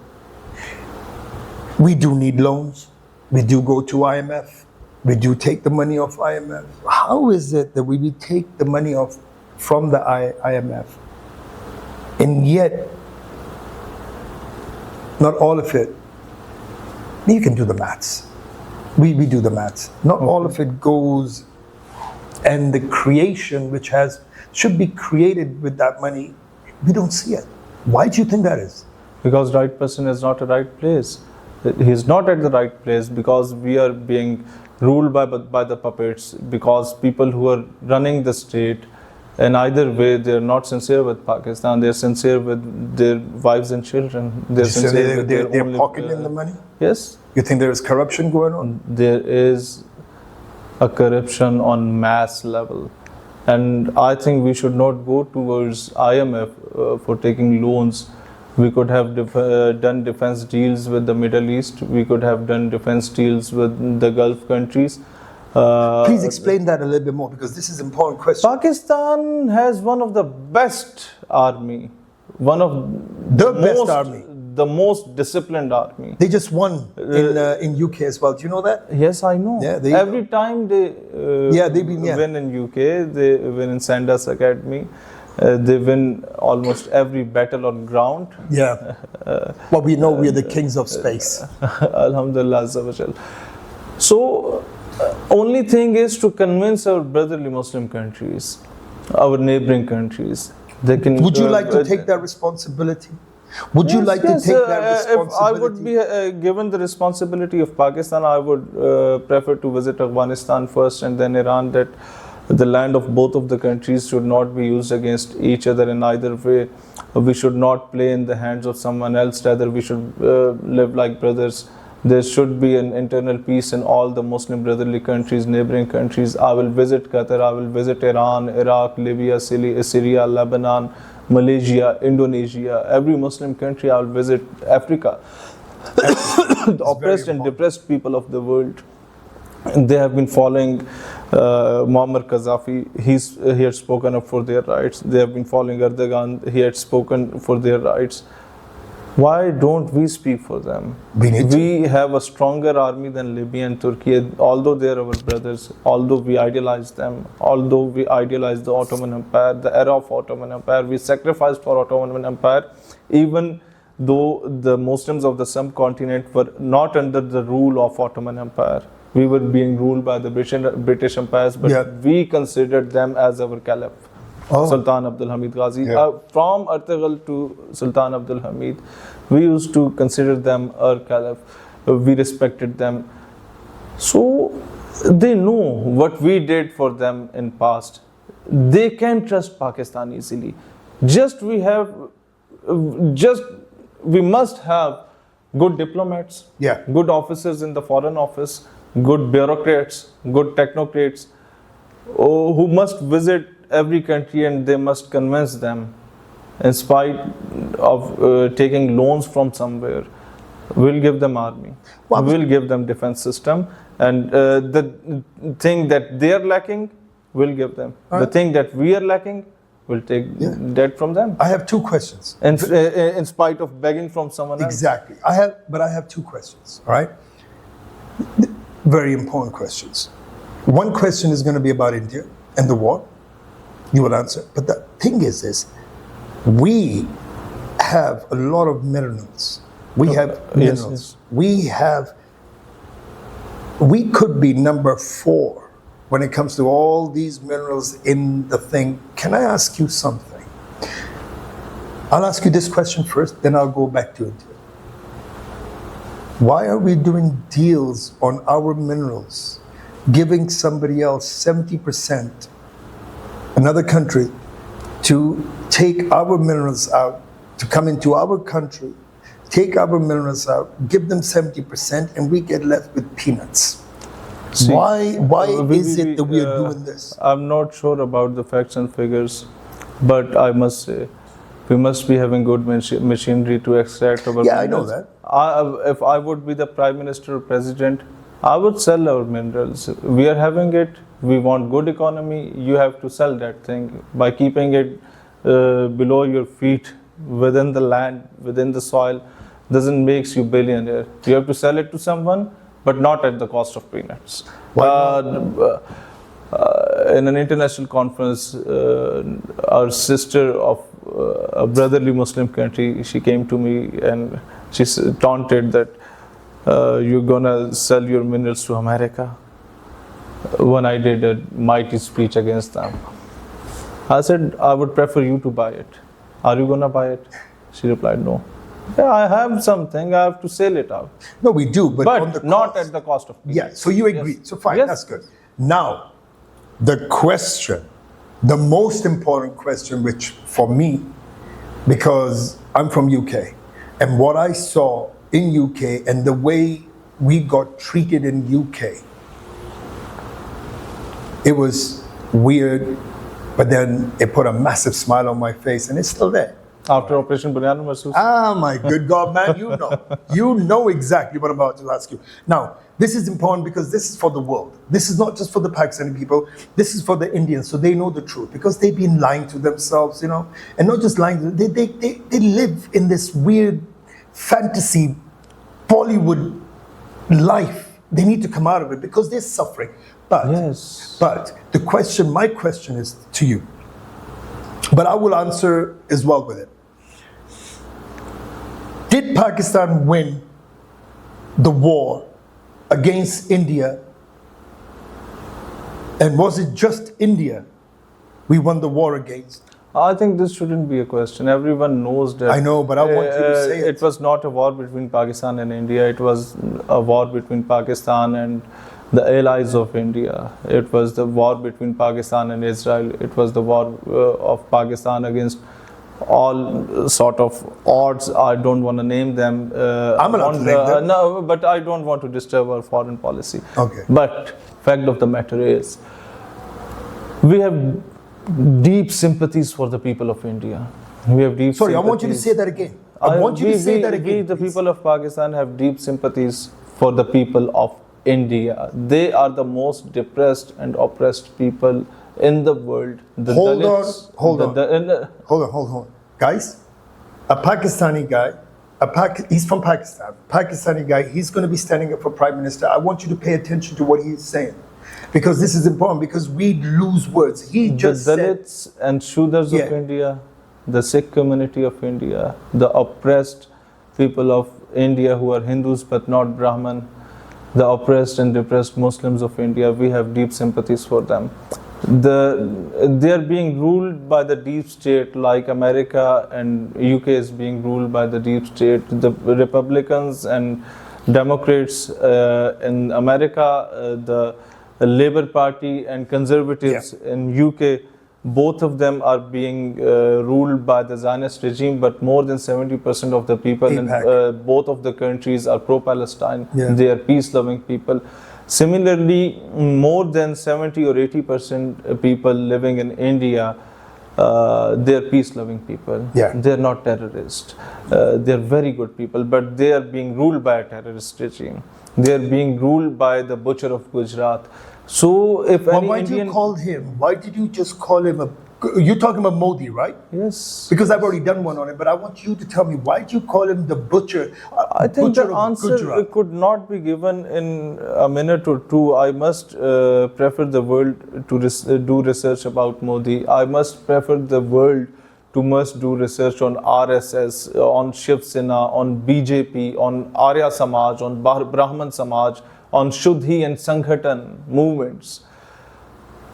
we do need loans, we do go to IMF, we do take the money off IMF. How is it that we take the money off from the IMF, and yet not all of it, you can do the maths. We do the maths. Not all of it goes, and the creation which should be created with that money, we don't see it. Why do you think that is? Because right person is not at the right place. He's not at the right place because we are being ruled by the puppets, because people who are running the state, in either way, they're not sincere with Pakistan. They're sincere with their wives and children. They're sincere with they're only, pocketing the money? Yes. You think there is corruption going on? There is a corruption on mass level. And I think we should not go towards IMF for taking loans. We could have done defense deals with the Middle East. We could have done defense deals with the Gulf countries. Please explain that a little bit more, because this is an important question. Pakistan has one of the best army, one of best army, the most disciplined army. They just won in UK as well. Do you know that? Yes, I know. Yeah, every time they win in UK, they win in Sandhurst Academy. They win almost every battle on ground. Yeah. Well, we know we are the kings of space. Alhamdulillah Azza wa Jal. So, only thing is to convince our brotherly Muslim countries, our neighboring countries. They can. Would you like to take that responsibility? Would you like to take that responsibility? If I would be given the responsibility of Pakistan, I would prefer to visit Afghanistan first and then Iran. That the land of both of the countries should not be used against each other in either way. We should not play in the hands of someone else. Rather, we should live like brothers. There should be an internal peace in all the Muslim brotherly countries, neighboring countries. I will visit Qatar, I will visit Iran, Iraq, Libya, Syria, Lebanon, Malaysia, Indonesia, every Muslim country. I will visit Africa. The oppressed and depressed people of the world. They have been following Muammar Gaddafi. He had spoken up for their rights. They have been following Erdogan. He had spoken for their rights. Why don't we speak for them? We have a stronger army than Libya and Turkey, although they are our brothers, although we idealize them, although we idealize the Ottoman Empire, the era of Ottoman Empire. We sacrificed for Ottoman Empire, even though the Muslims of the subcontinent were not under the rule of Ottoman Empire. We were being ruled by the British empires, but we considered them as our caliph. Sultan Abdul Hamid Ghazi. From Ertugrul to Sultan Abdul Hamid, we used to consider them our caliph. We respected them. So they know what we did for them in past. They can trust Pakistan easily. We must have good diplomats, good officers in the foreign office, good bureaucrats, good technocrats who must visit every country, and they must convince them, in spite of taking loans from somewhere. We'll give them army, we'll give them defense system, and the thing that they are lacking, we'll give them. The thing that we are lacking, we'll take that from them. I have two questions. And in spite of begging from someone else. Exactly. I have two questions, all right? Very important questions. One question is going to be about India and the war. You will answer. But the thing is this, we have a lot of minerals. We have minerals. Yes. We could be number 4 when it comes to all these minerals in the thing. Can I ask you something? I'll ask you this question first, then I'll go back to India. Why are we doing deals on our minerals, giving somebody else 70%, another country, to take our minerals out, to come into our country, take our minerals out, give them 70%, and we get left with peanuts? See, why is it that we are doing this? I'm not sure about the facts and figures, but I must say, we must be having good machinery to extract our minerals. I know that. If I would be the Prime Minister or President, I would sell our minerals. We are having it. We want good economy. You have to sell that thing by keeping it below your feet, within the land, within the soil. Doesn't make you billionaire. You have to sell it to someone, but not at the cost of peanuts. In an international conference, our sister of a brotherly Muslim country, she came to me and she taunted that you're gonna sell your minerals to America. When I did a mighty speech against them, I said, I would prefer you to buy it. Are you gonna buy it? She replied, no. Yeah, I have something, I have to sell it out. No, we do, but on the not cost. at the cost of peanuts. Yeah, so you agree. Yes. So fine, Yes. that's good. Now, the question, the most important question, which for me, because I'm from UK, and what I saw in UK and the way we got treated in UK, it was weird, but then it put a massive smile on my face, and it's still there. After Operation Banana Mahsoos. Ah, my good God, man, you know. You know exactly what I'm about to ask you. Now, this is important because this is for the world. This is not just for the Pakistani people. This is for the Indians, so they know the truth. Because they've been lying to themselves, you know. And not just lying, they live in this weird fantasy, Bollywood life. They need to come out of it because they're suffering. But the question, my question is to you. But I will answer as well with it. Did Pakistan win the war against India? And was it just India we won the war against? I think this shouldn't be a question. Everyone knows that. I know, but I want you to say it. It was not a war between Pakistan and India. It was a war between Pakistan and the allies of India. It was the war between Pakistan and Israel. It was the war of Pakistan against all sort of odds. I don't want to name them. I'm allowed to name them. No, but I don't want to disturb our foreign policy. Okay. But fact of the matter is, we have deep sympathies for the people of India. We have deep. Sorry, I want you to say that again. I want you to say that again. We, the people of Pakistan, have deep sympathies for the people of India. They are the most depressed and oppressed people in the world. The Hold Dalits, on. Guys, a Pakistani guy, he's from Pakistan, Pakistani guy, he's going to be standing up for Prime Minister. I want you to pay attention to what he's saying. Because this is important, because we lose words. He just the Dalits and Shudras of India, the Sikh community of India, the oppressed people of India who are Hindus but not Brahman, the oppressed and depressed Muslims of India, we have deep sympathies for them. They are being ruled by the deep state, like America and UK is being ruled by the deep state. The Republicans and Democrats in America, the Labour Party and Conservatives in UK, both of them are being ruled by the Zionist regime, but more than 70% of the people in both of the countries are pro-Palestine. They are peace-loving people. Similarly, more than 70 or 80% people living in India, they are peace-loving people. They are not terrorists. They are very good people, but they are being ruled by a terrorist regime. They are being ruled by the butcher of Gujarat. So, if any why Indian... did you call him? Why did you just call him a... You're talking about Modi, right? Yes. Because I've already done one on it, but I want you to tell me, why did you call him the butcher? I think the answer could not be given in a minute or two. I must prefer the world to do research about Modi. I must prefer the world to must do research on RSS, on Shiv Sena, on BJP, on Arya Samaj, on Brahman Samaj, on Shuddhi and Sanghatan movements.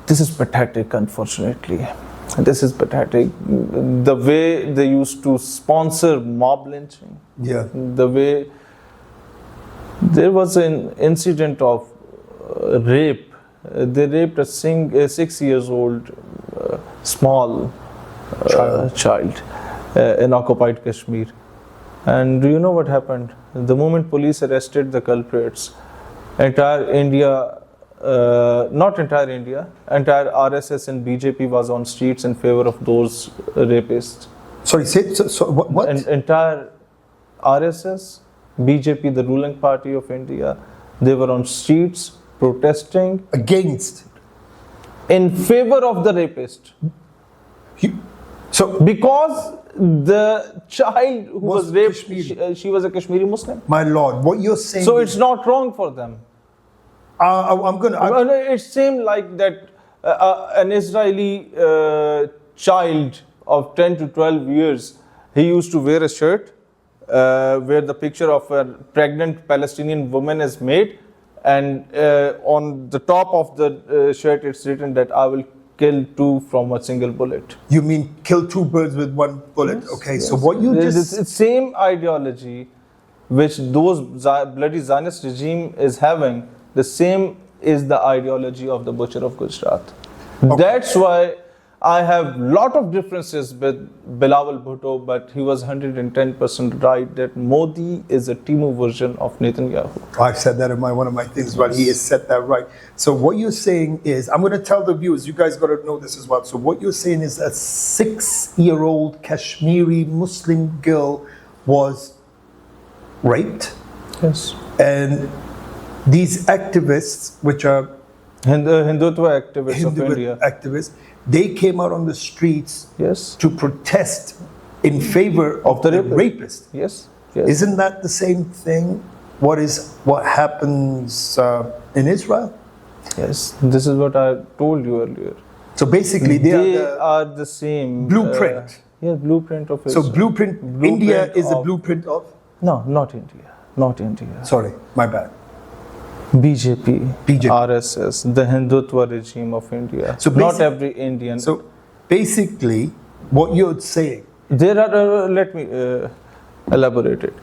This is pathetic, unfortunately. This is pathetic. The way they used to sponsor mob lynching. The way there was an incident of rape. They raped a 6-year-old small child in occupied Kashmir. And do you know what happened? The moment police arrested the culprits, entire India, not entire India, entire RSS and BJP was on streets in favor of those rapists. Sorry, what? Entire RSS, BJP, the ruling party of India, they were on streets protesting against, in favor of the rapist. Because the child who was raped, she was a Kashmiri Muslim. My lord, what you're saying. So it's not wrong for them. It seemed like that an Israeli child of 10 to 12 years, he used to wear a shirt where the picture of a pregnant Palestinian woman is made, and on the top of the shirt it's written that I will kill two from a single bullet. You mean kill two birds with one bullet? Yes, okay, so what you just... It's same ideology which those bloody Zionist regime is having. The same is the ideology of the butcher of Gujarat. That's why I have lot of differences with Bilawal Bhutto, but he was 110% right that Modi is a Timu version of Netanyahu. I've said that in one of my things, but he has said that right. So what you're saying is, I'm going to tell the viewers, you guys got to know this as well. So what you're saying is a 6-year-old Kashmiri Muslim girl was raped. Yes. And these activists, which are Hindutva activists of India, they came out on the streets to protest in favor of the rapist. Yes. Isn't that the same thing? What happens in Israel? Yes, this is what I told you earlier. So basically, they are the same blueprint. Blueprint of Israel. So blueprint India is a blueprint of? No, not India. Not India. Sorry, my bad. BJP, RSS, the Hindutva regime of India. So not every Indian. So basically, what you're saying. There are, let me elaborate it.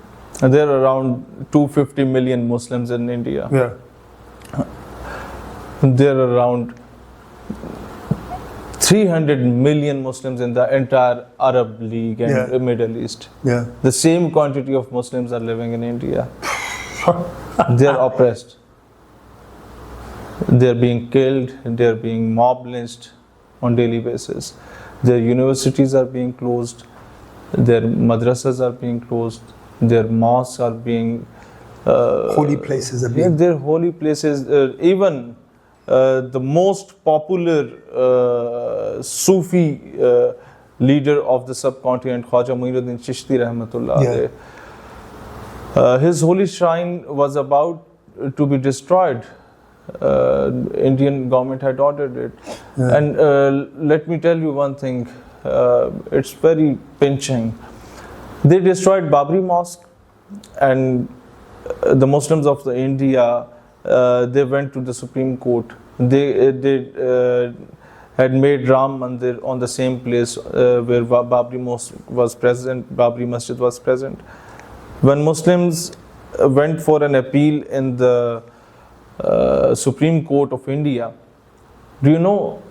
There are around 250 million Muslims in India. There are around 300 million Muslims in the entire Arab League and Yeah. Middle East. Yeah. The same quantity of Muslims are living in India. They are oppressed. They are being killed. They are being mob lynched on daily basis. Their universities are being closed. Their madrasas are being closed. Their mosques are being Holy places are yeah, being. their holy places. Even the most popular Sufi leader of the subcontinent, Khwaja Muinuddin Chishti Rahmatullah Yeah. alayh, his holy shrine was about to be destroyed. Indian government had ordered it. Yeah. And let me tell you one thing, it's very pinching. They destroyed Babri Mosque, and the Muslims of India, they went to the Supreme Court. They had made Ram Mandir on the same place where Babri Mosque was present, Babri Masjid was present. When Muslims went for an appeal in the Supreme Court of India, do you know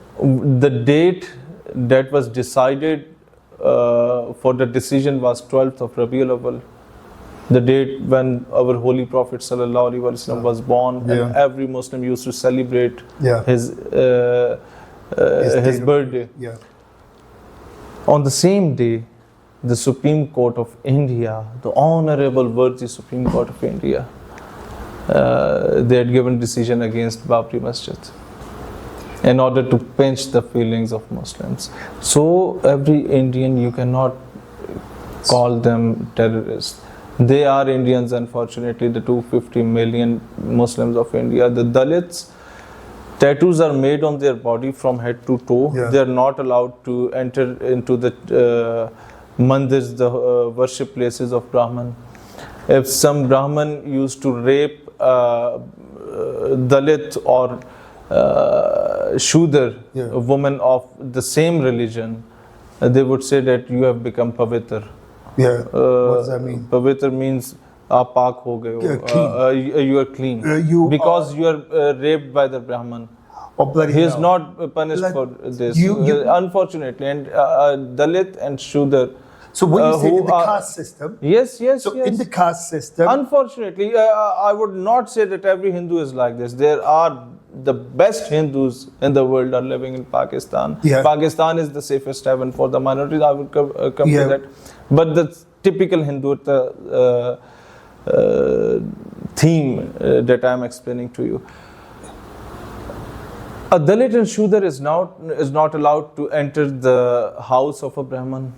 the date that was decided for the decision was 12th of Rabiul Awwal, the date when our Holy Prophet Sallallahu Alaihi Wasallam was born, Yeah. and every Muslim used to celebrate Yeah. his date of- birthday. Yeah. On the same day, the Supreme Court of India, the Honorable Worthy Supreme Court of India, they had given decision against Babri Masjid in order to pinch the feelings of Muslims. So every Indian, you cannot call them terrorists. They are Indians, unfortunately, the 250 million Muslims of India. The Dalits, tattoos are made on their body from head to toe. Yeah. They are not allowed to enter into the mandirs, the worship places of Brahman. If some Brahman used to rape Dalit or Shudar, Yeah. a woman of the same religion, they would say that you have become pavitr. Yeah. What does that mean? Pavitr means aap paak ho gaye ho. Yeah, clean. You are clean. You Because you are raped by the Brahman. Oh, bloody He is hell. not punished Like, for this, you- unfortunately. And Dalit and Shudar. So what you say who in the are- caste system? Yes, yes, So yes. in the caste system, Unfortunately, I would not say that every Hindu is like this. There are the best Hindus in the world are living in Pakistan. Yeah. Pakistan is the safest haven for the minorities. I would come Yeah. to that. But the typical Hindu theme that I am explaining to you. A Dalit and Shudar is not allowed to enter the house of a Brahman.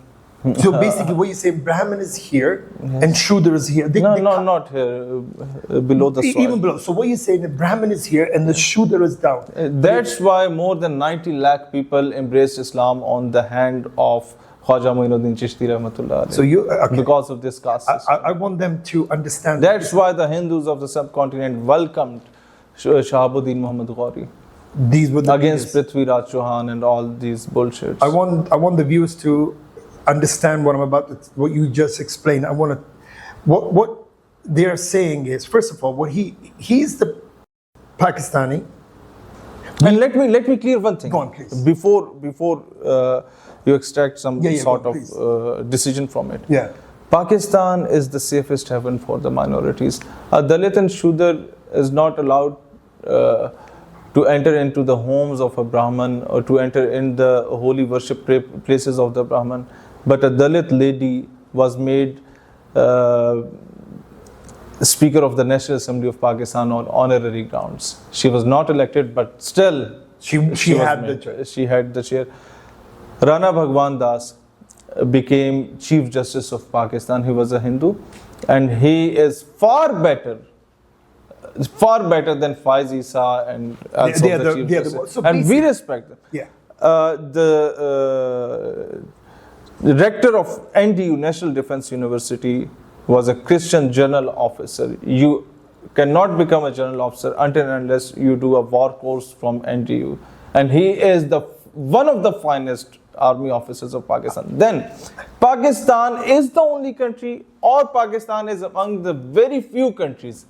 so basically what you say, Brahmin is here and Shudra is here. They- No, they no, ca- not here, below the soil. Even below. So what you saying, the Brahmin is here and the Shudra is down. That's why more than 90 lakh people embraced Islam on the hand of Khwaja Muinuddin Chishti Rahmatullah alayh, So you okay. because of this caste system. I want them to understand. That's why the Hindus of the subcontinent welcomed Shahabuddin Muhammad Ghori these were the against biggest- Prithviraj Chauhan and all these bullshits. I want the viewers to understand what I'm about to, what you just explained. I want to, what they are saying is, first of all, what he's the Pakistani. And let me clear one thing. Go on, please. Before you extract some Yeah, sort go on, of decision from it. Yeah. Pakistan is the safest haven for the minorities. A Dalit and Shudar is not allowed to enter into the homes of a Brahman or to enter in the holy worship places of the Brahman. But a Dalit lady was made Speaker of the National Assembly of Pakistan on honorary grounds. She was not elected, but still She was had the made. chair. She had the chair. Rana Bhagwan Das became Chief Justice of Pakistan. He was a Hindu, and he is far better than Faiz Isa and also They are the the- Chief they are the- Justice. so And we basically- respect them. Yeah. The rector of NDU, National Defense University, was a Christian general officer. You cannot become a general officer until and unless you do a war course from NDU. And he is one of the finest army officers of Pakistan. Then, Pakistan is the only country, or Pakistan is among the very few countries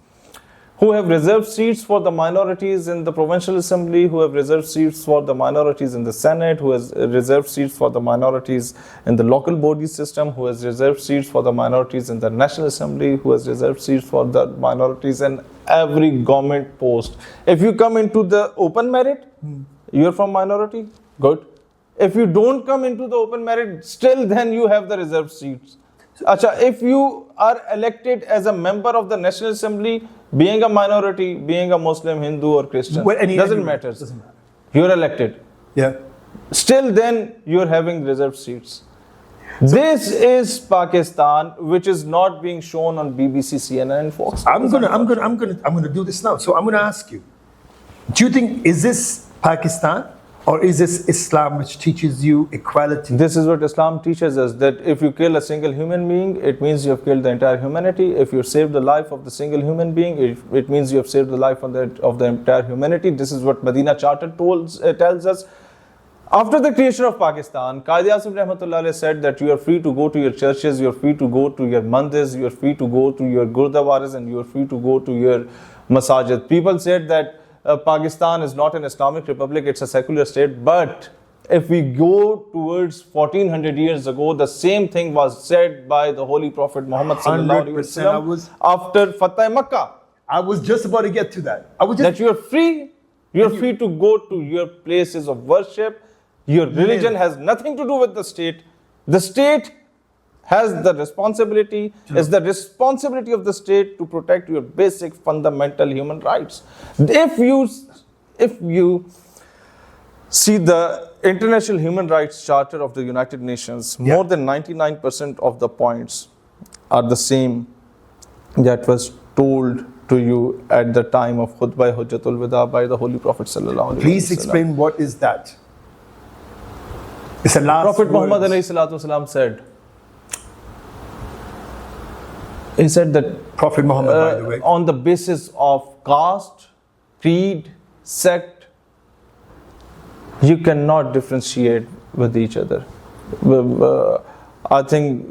who have reserved seats for the minorities in the provincial assembly, who have reserved seats for the minorities in the Senate, who has reserved seats for the minorities in the local body system, who has reserved seats for the minorities in the national assembly, who has reserved seats for the minorities in every government post. If you come into the open merit, you're from minority, good. If you don't come into the open merit, still then you have the reserved seats. Acha, if you are elected as a member of the National Assembly, being a minority, being a Muslim, Hindu or Christian, doesn't matter. You're elected. Yeah. Still then you're having reserved seats. This is Pakistan, which is not being shown on BBC, CNN, and Fox. I'm gonna do this now. So I'm gonna ask you, do you think, is this Pakistan or is this Islam which teaches you equality? This is what Islam teaches us, that if you kill a single human being, it means you have killed the entire humanity. If you save the life of the single human being, it means you have saved the life of the entire humanity. This is what Medina Charter tells us. After the creation of Pakistan, Qaid-e-Azam Rahmatullah Alayhi said that you are free to go to your churches, you are free to go to your mandirs, you are free to go to your gurdwaras, and you are free to go to your masajid. People said that Pakistan is not an Islamic republic, it's a secular state. But if we go towards 1400 years ago, the same thing was said by the Holy Prophet Muhammad sallallahu alaihi wasallam after Fatah Makkah. I was just about to get to that. That you are free. You are free to go to your places of worship. Your religion has nothing to do with the state. The state has the responsibility, it's the responsibility of the state to protect your basic fundamental human rights. If you see the International Human Rights Charter of the United Nations, more than 99% of the points are the same that was told to you at the time of Khutbah Hujjatul Wida by the Holy Prophet sallallahu alaihi wasallam. Please explain, what is that? It's the last Prophet Muhammad words. alayhi salatu wasalam said, he said that Prophet Muhammad, by the way, on the basis of caste, creed, sect, you cannot differentiate with each other. I think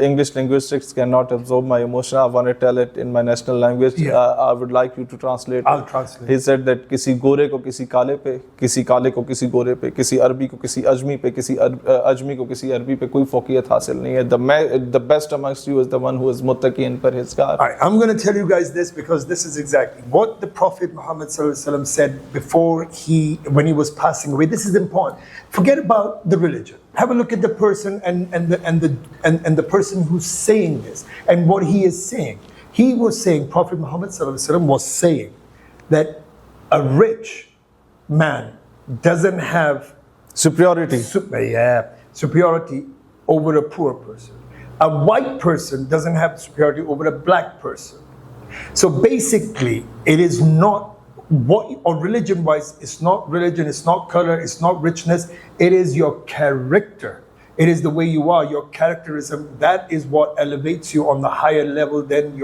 English linguistics cannot absorb my emotion. I want to tell it in my national language. I would like you to translate. I'll translate. He said that किसी गोरे को किसी काले पे, किसी काले को किसी गोरे पे, किसी अरबी को किसी अजमी पे, किसी अजमी को किसी अरबी पे कोई फौकियत हासिल नहीं है. The best amongst you is the one who is muttaqi and parhezgar. All right, I'm going to tell you guys this because this is exactly what the Prophet Muhammad ﷺ said before when he was passing away. This is important. Forget about the religion. Have a look at the person and the person who's saying this and what he is saying. He was saying, Prophet Muhammad ﷺ was saying that a rich man doesn't have superiority over a poor person. A white person doesn't have superiority over a black person. So basically, it is not or religion-wise, it's not religion, it's not color, it's not richness, it is your character. It is the way you are, your characterism. That is what elevates you on the higher level than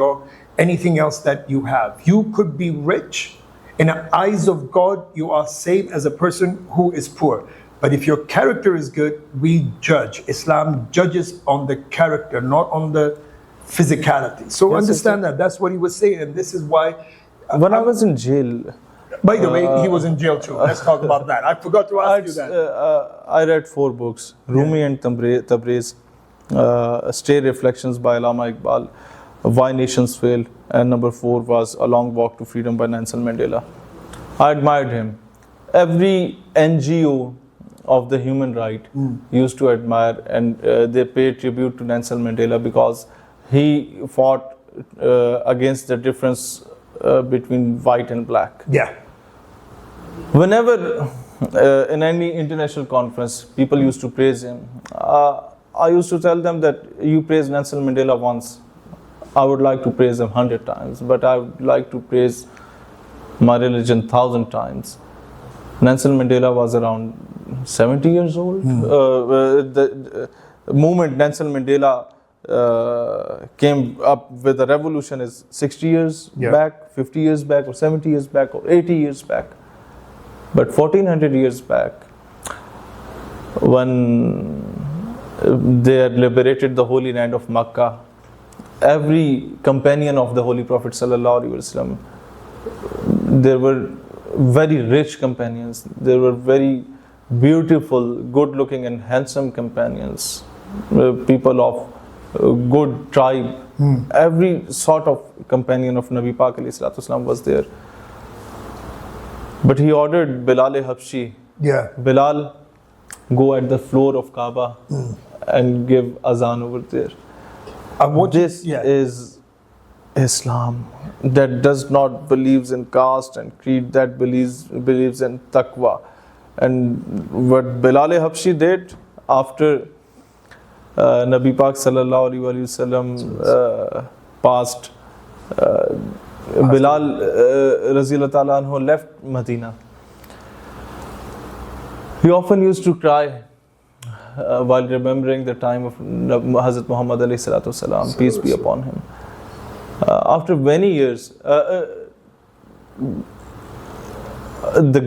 anything else that you have. You could be rich. In the eyes of God, you are same as a person who is poor. But if your character is good, we judge. Islam judges on the character, not on the physicality. So understand that. That's what he was saying. And this is why... When I was in jail... By the way, he was in jail too. Let's talk about that. I forgot to ask you that. I read 4 books. Rumi and Tabriz, Stray Reflections by Allama Iqbal, Why Nations Fail, and number 4 was A Long Walk to Freedom by Nelson Mandela. I admired him. Every NGO of the human right used to admire, and they pay tribute to Nelson Mandela because he fought against the difference between white and black. Yeah. Whenever in any international conference, people used to praise him. I used to tell them that you praise Nelson Mandela once. I would like to praise him 100 times, but I would like to praise my religion 1,000 times. Nelson Mandela was around 70 years old. The movement Nelson Mandela came up with the revolution is 60 years back, 50 years back, or 70 years back, or 80 years back. But 1400 years back, when they had liberated the holy land of Makkah, every companion of the Holy Prophet ﷺ There were very rich companions. There were very beautiful, good-looking and handsome companions. People of good tribe. Every sort of companion of Nabi Pak alayhi salatu wasalam was there. But he ordered Bilal Habshi, Yeah. Bilal, go at the floor of Kaaba and give azan over there. This is Islam that does not believes in caste and creed, that believes in taqwa. And what Bilal Habshi did after Nabi Pak sallallahu alaihi wasallam passed, Bilal Raziyallahu ta'ala anhu left Medina. He often used to cry while remembering the time of Hazrat Muhammad alayhi salatu wasalam, peace be upon him. After many years, the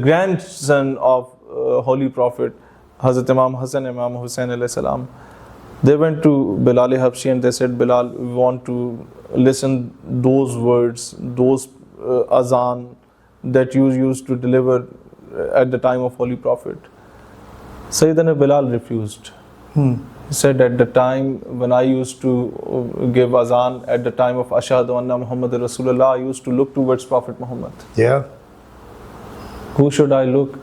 grandson of Holy Prophet, Hazrat Imam Hassan, Imam Hussain alayhi salam, they went to Bilal Habshi and they said, Bilal, we want to listen those words, those azan that you used to deliver at the time of Holy Prophet. Sayyidina Bilal refused. He said, at the time when I used to give azan, at the time of Ashhadu Anna Muhammad Rasulullah, I used to look towards Prophet Muhammad. Yeah. Who should I look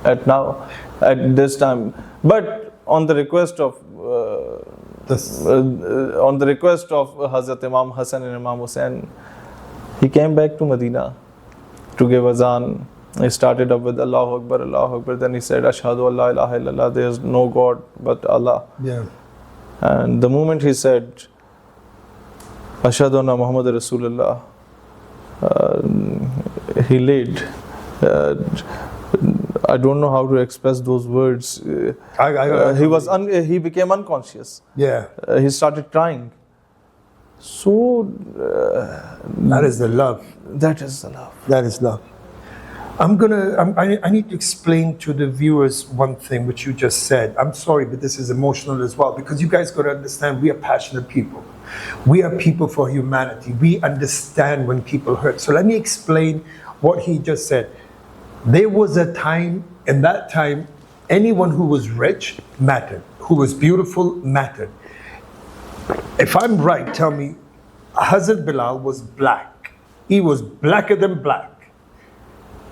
at now, at this time? But on the request of Hazrat Imam Hassan and Imam Hussain, he came back to Medina to give azan. He started up with Allahu Akbar, Allahu Akbar. Then he said, Ashhadu an la ilaha illallah, there is no God but Allah. Yeah. And the moment he said, Ashhadu anna Muhammad Rasulullah, he laid. I don't know how to express those words. He became unconscious. Yeah. He started crying. So that is the love. That is the love. That is love. I need to explain to the viewers one thing which you just said. I'm sorry, but this is emotional as well, because you guys got to understand, we are passionate people. We are people for humanity. We understand when people hurt. So let me explain what he just said. There was a time, in that time, anyone who was rich mattered, who was beautiful mattered. If I'm right, tell me, Hazrat Bilal was black. He was blacker than black.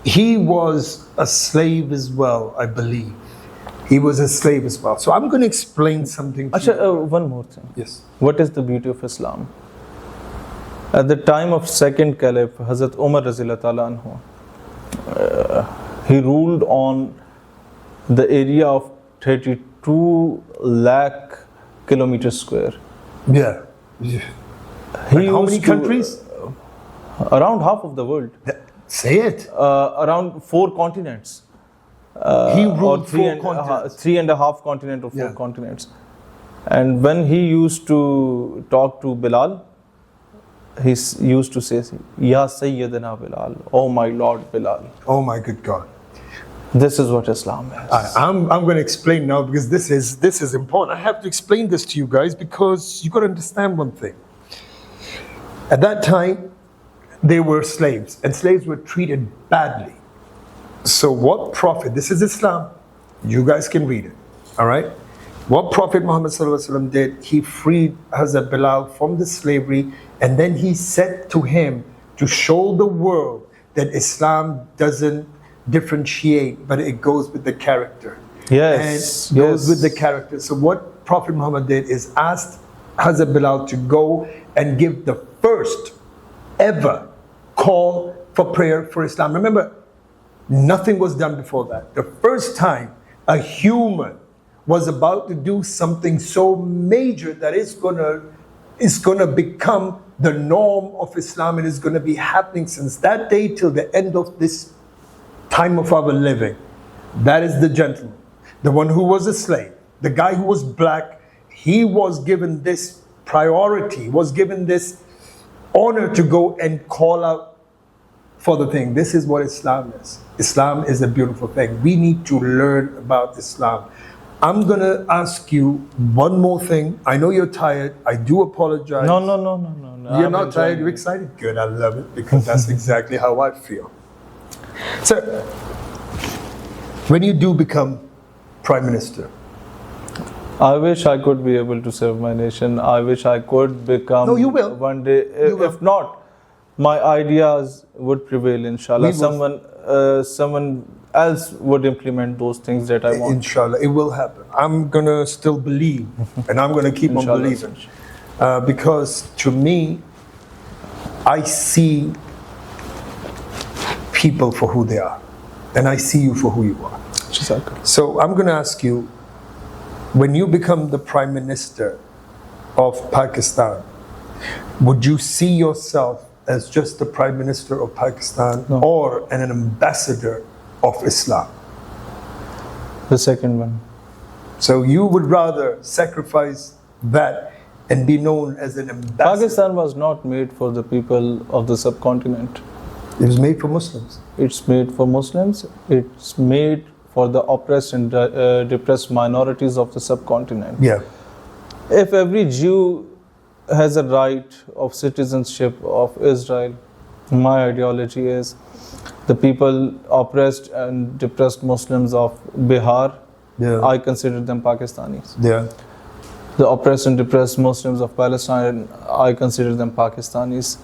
He was a slave as well, I believe. He was a slave as well. So I'm going to explain something to you. One more thing. Yes. What is the beauty of Islam? At the time of second caliph, Hazrat Umar Raziyallahu ta'ala anhu, he ruled on the area of 32 lakh kilometers square. Yeah. How many countries? Around half of the world. Say it. Around 4 continents. He ruled 4 continents. 3.5 continents or 4 continents. And when he used to talk to Bilal, he used to say, Ya Sayyidina Bilal, oh my Lord Bilal. Oh my good God. This is what Islam is. I'm going to explain now, because this is important. I have to explain this to you guys, because you got to understand one thing. At that time, they were slaves, and slaves were treated badly. So what Prophet, this is Islam, you guys can read it, all right? What Prophet Muhammad ﷺ did, he freed Hazrat Bilal from the slavery, and then he said to him to show the world that Islam doesn't differentiate, but it goes with the character. Yes. And goes with the character. So what Prophet Muhammad did is asked Hazrat Bilal to go and give the first ever call for prayer for Islam. Remember, nothing was done before that. The first time a human was about to do something so major that is gonna become the norm of Islam, and is gonna be happening since that day till the end of this time of our living. That is the gentleman, the one who was a slave, the guy who was black. He was given this priority, was given this honor to go and call out for the thing. This is what Islam is. Islam is a beautiful thing. We need to learn about Islam. I'm going to ask you one more thing. I know you're tired. I do apologize. No. You're I'm not tired, enjoying you're it. excited? Good, I love it because that's exactly how I feel. So, when you do become Prime Minister, I wish I could be able to serve my nation. I wish I could become No, you will. one day. You will. If not, my ideas would prevail, inshallah. We will. Someone else would implement those things that I want. inshallah, it will happen. I'm going to still believe and I'm going to keep on Inshallah. believing. Because to me, I see people for who they are. And I see you for who you are. Jazakallah. So I'm going to ask you, when you become the Prime Minister of Pakistan, would you see yourself as just the Prime Minister of Pakistan No. or an ambassador of Islam? The second one. So you would rather sacrifice that and be known as an ambassador? Pakistan was not made for the people of the subcontinent. It was made for Muslims. It's made for Muslims. It's made for the oppressed and depressed minorities of the subcontinent. Yeah. If every Jew has a right of citizenship of Israel, my ideology is the people oppressed and depressed Muslims of Bihar, Yeah. I consider them Pakistanis. Yeah. The oppressed and depressed Muslims of Palestine, I consider them Pakistanis.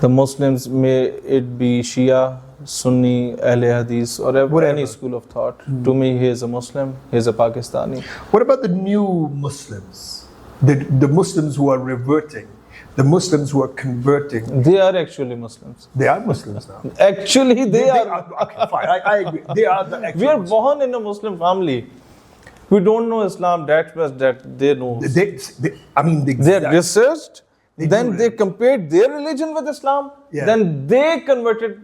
The Muslims, may it be Shia, Sunni, Ahle Hadith, or Whatever. any school of thought, to me he is a Muslim, he is a Pakistani. What about the new Muslims? The Muslims who are reverting, the Muslims who are converting. They are actually Muslims. They are Muslims now. Actually, they are. Okay, fine. I agree. They are the actual We are Muslims. born in a Muslim family. We don't know Islam that much that they know. I mean, They are researched, They then do they it. compared their religion with Islam, Yeah. then they converted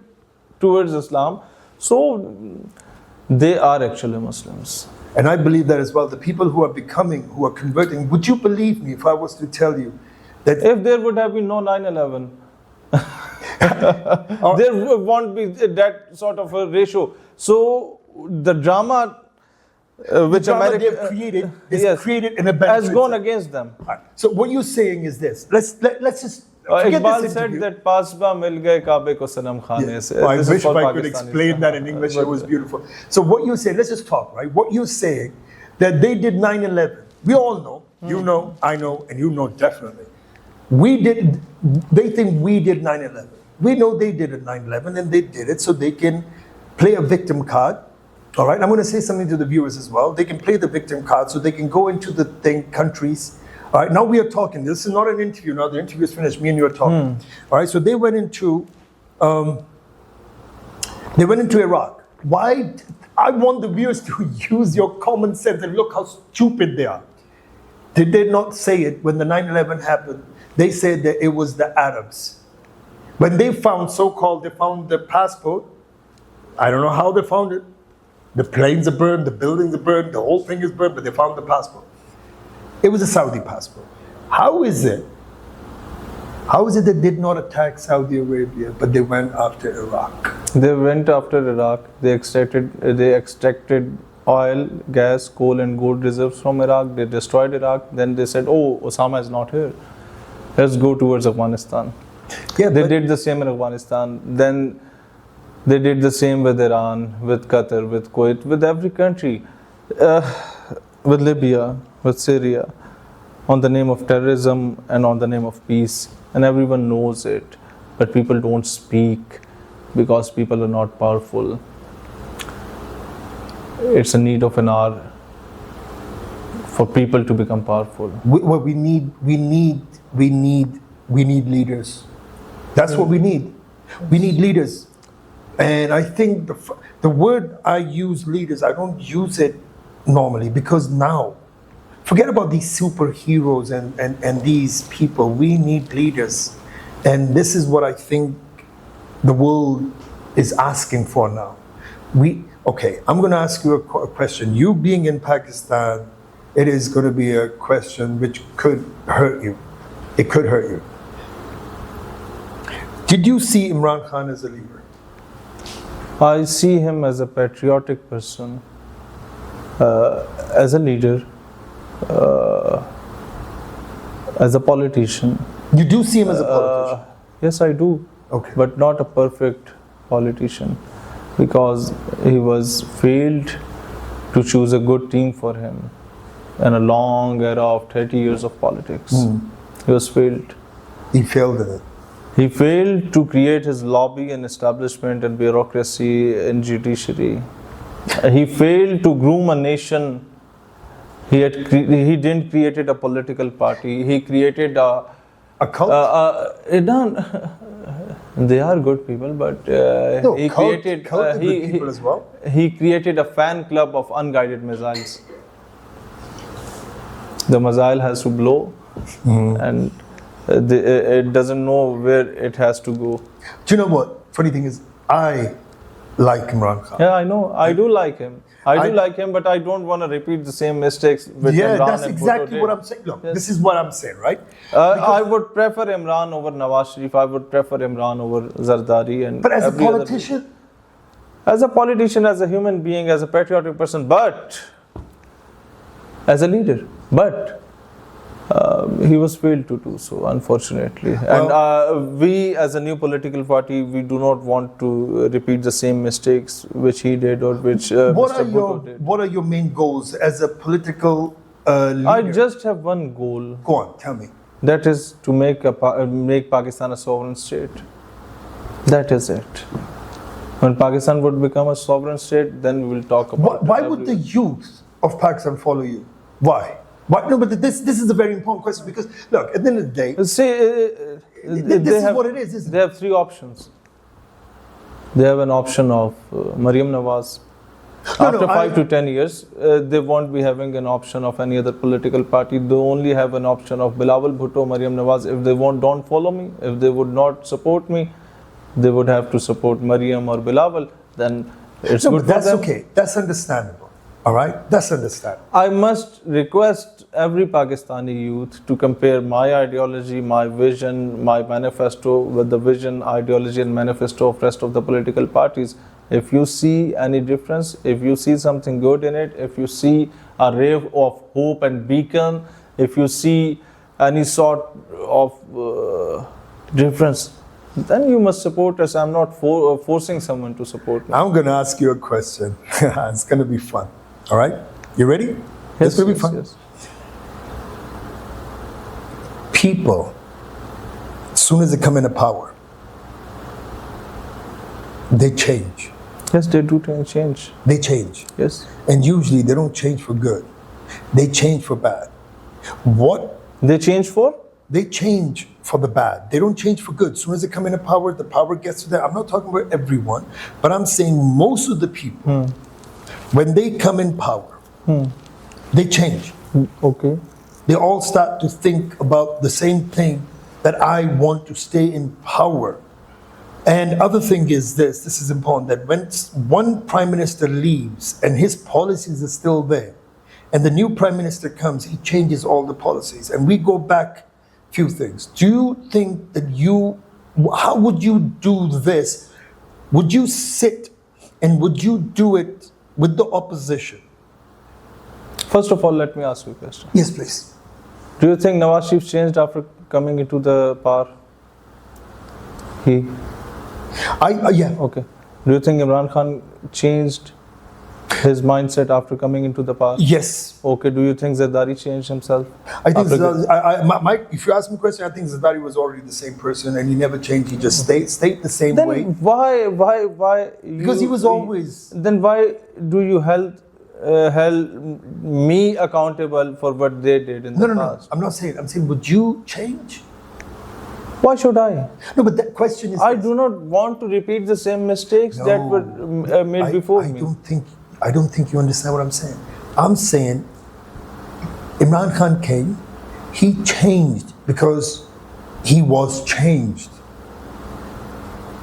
towards Islam. So they are actually Muslims. And I believe that as well. The people who are becoming, who are converting, would you believe me if I was to tell you that If there would have been no 9/11, there won't be that sort of a ratio. So the drama which drama America they've created is yes, created in a better has gone against them. So what you're saying is this. Let's just forget Iqbal this said interview. that pasba mil gaye Kabe ko sanam khane se. Oh, I This is wish for I could Pakistanis. explain that in English. It was beautiful. So what you say, let's just talk, right? What you're saying, that they did 9/11. We all know, you know, I know, and you know definitely. They think we did 9/11. We know they did it 9/11 and they did it so they can play a victim card. All right, I'm going to say something to the viewers as well. They can play the victim card so they can go into the countries. All right, now we are talking. This is not an interview. Now the interview is finished. Me and you are talking. All right, so they went into Iraq. Why? I want the viewers to use your common sense and look how stupid they are. Did they not say it when the 9/11 happened? They said that it was the Arabs. When they found they found the passport. I don't know how they found it. The planes are burned, the buildings are burned, the whole thing is burned, but they found the passport. It was a Saudi passport. How is it that they did not attack Saudi Arabia, but they went after Iraq? They went after Iraq. They extracted oil, gas, coal, and gold reserves from Iraq. They destroyed Iraq. Then they said, "Oh, Osama is not here. Let's go towards Afghanistan." Yeah, They but- did the same in Afghanistan. Then they did the same with Iran, with Qatar, with Kuwait, with every country, with Libya, with Syria, on the name of terrorism and on the name of peace. And everyone knows it, but people don't speak because people are not powerful. It's a need of an hour for people to become powerful. We need leaders. That's what we need. We need leaders. And I think the word I use, leaders, I don't use it normally because now, forget about these superheroes and these people. We need leaders. And this is what I think the world is asking for now. I'm going to ask you a question. You being in Pakistan, it is going to be a question which could hurt you. It could hurt you. Did you see Imran Khan as a leader? I see him as a patriotic person, as a leader, as a politician. You do see him as a politician? Yes, I do. Okay. But not a perfect politician, because he was failed to choose a good team for him in a long era of 30 years of politics. He was failed. He failed in it. He failed to create his lobby and establishment and bureaucracy and judiciary. He failed to groom a nation. He didn't create a political party. He created a cult? They are good people, but No, he cult created are good people as well. he created a fan club of unguided missiles. The missile has to blow, and it doesn't know where it has to go. Do you know what? Funny thing is, I like Imran Khan. Yeah, I know. I do like him. I do like him, but I don't want to repeat the same mistakes with Yeah, Imran that's and exactly Bhutto what did. I'm saying. Look, Yes. this is what I'm saying, right? I would prefer Imran over Nawaz Sharif. I would prefer Imran over Zardari and. But as a every other politician, as a politician, as a human being, as a patriotic person, but as a leader, but he was failed to do so, unfortunately. And we, as a new political party, we do not want to repeat the same mistakes which he did or which Mr. Bhutto did. what are your main goals as a political leader? I just have one goal. Go on, tell me. That is to make Pakistan a sovereign state. That is it. When Pakistan would become a sovereign state, then we will talk about Why would the youth of Pakistan follow you? Why? Why? No, but this is a very important question, because look, at the end of the day, See, this is what it is, isn't They have three options. They have an option of Maryam Nawaz. After 5 to 10 years, they won't be having an option of any other political party. They only have an option of Bilawal Bhutto, Maryam Nawaz. If they don't follow me, if they would not support me, they would have to support Maryam or Bilawal. Then it's No, good but that's for them. okay. That's understandable. All right? That's understandable. I must request every Pakistani youth to compare my ideology, my vision, my manifesto with the vision, ideology and manifesto of rest of the political parties. If you see any difference, if you see something good in it, if you see a ray of hope and beacon, if you see any sort of difference, then you must support us. I'm not forcing someone to support me. I'm going to ask you a question. It's going to be fun. All right? You ready? It's going to be fun. Yes. People, as soon as they come into power, they change. Yes, they do change. They change. Yes. And usually they don't change for good. They change for bad. What? They change for? They change for the bad. They don't change for good. As soon as they come into power, the power gets to them. I'm not talking about everyone, but I'm saying most of the people, when they come in power, they change. Okay. They all start to think about the same thing, that I want to stay in power. And other thing is this is important, that when one prime minister leaves and his policies are still there, and the new prime minister comes, he changes all the policies. And we go back few things. Do you think that how would you do this? Would you sit and would you do it with the opposition? First of all, let me ask you a question. Yes, please. Do you think Nawaz Sharif changed after coming into the power? Yeah. Okay. Do you think Imran Khan changed his mindset after coming into the power? Yes. Okay. Do you think Zardari changed himself? I think if you ask me a question, I think Zardari was already the same person and he never changed. He just stayed the same Then way. why? Because he was always. Then why do you held me accountable for what they did in the No. past? I'm not saying. I'm saying, would you change? Why should I? No, but that question is. I do not want to repeat the same mistakes that were made before me. I don't think you understand what I'm saying. I'm saying Imran Khan came, he changed because he was changed.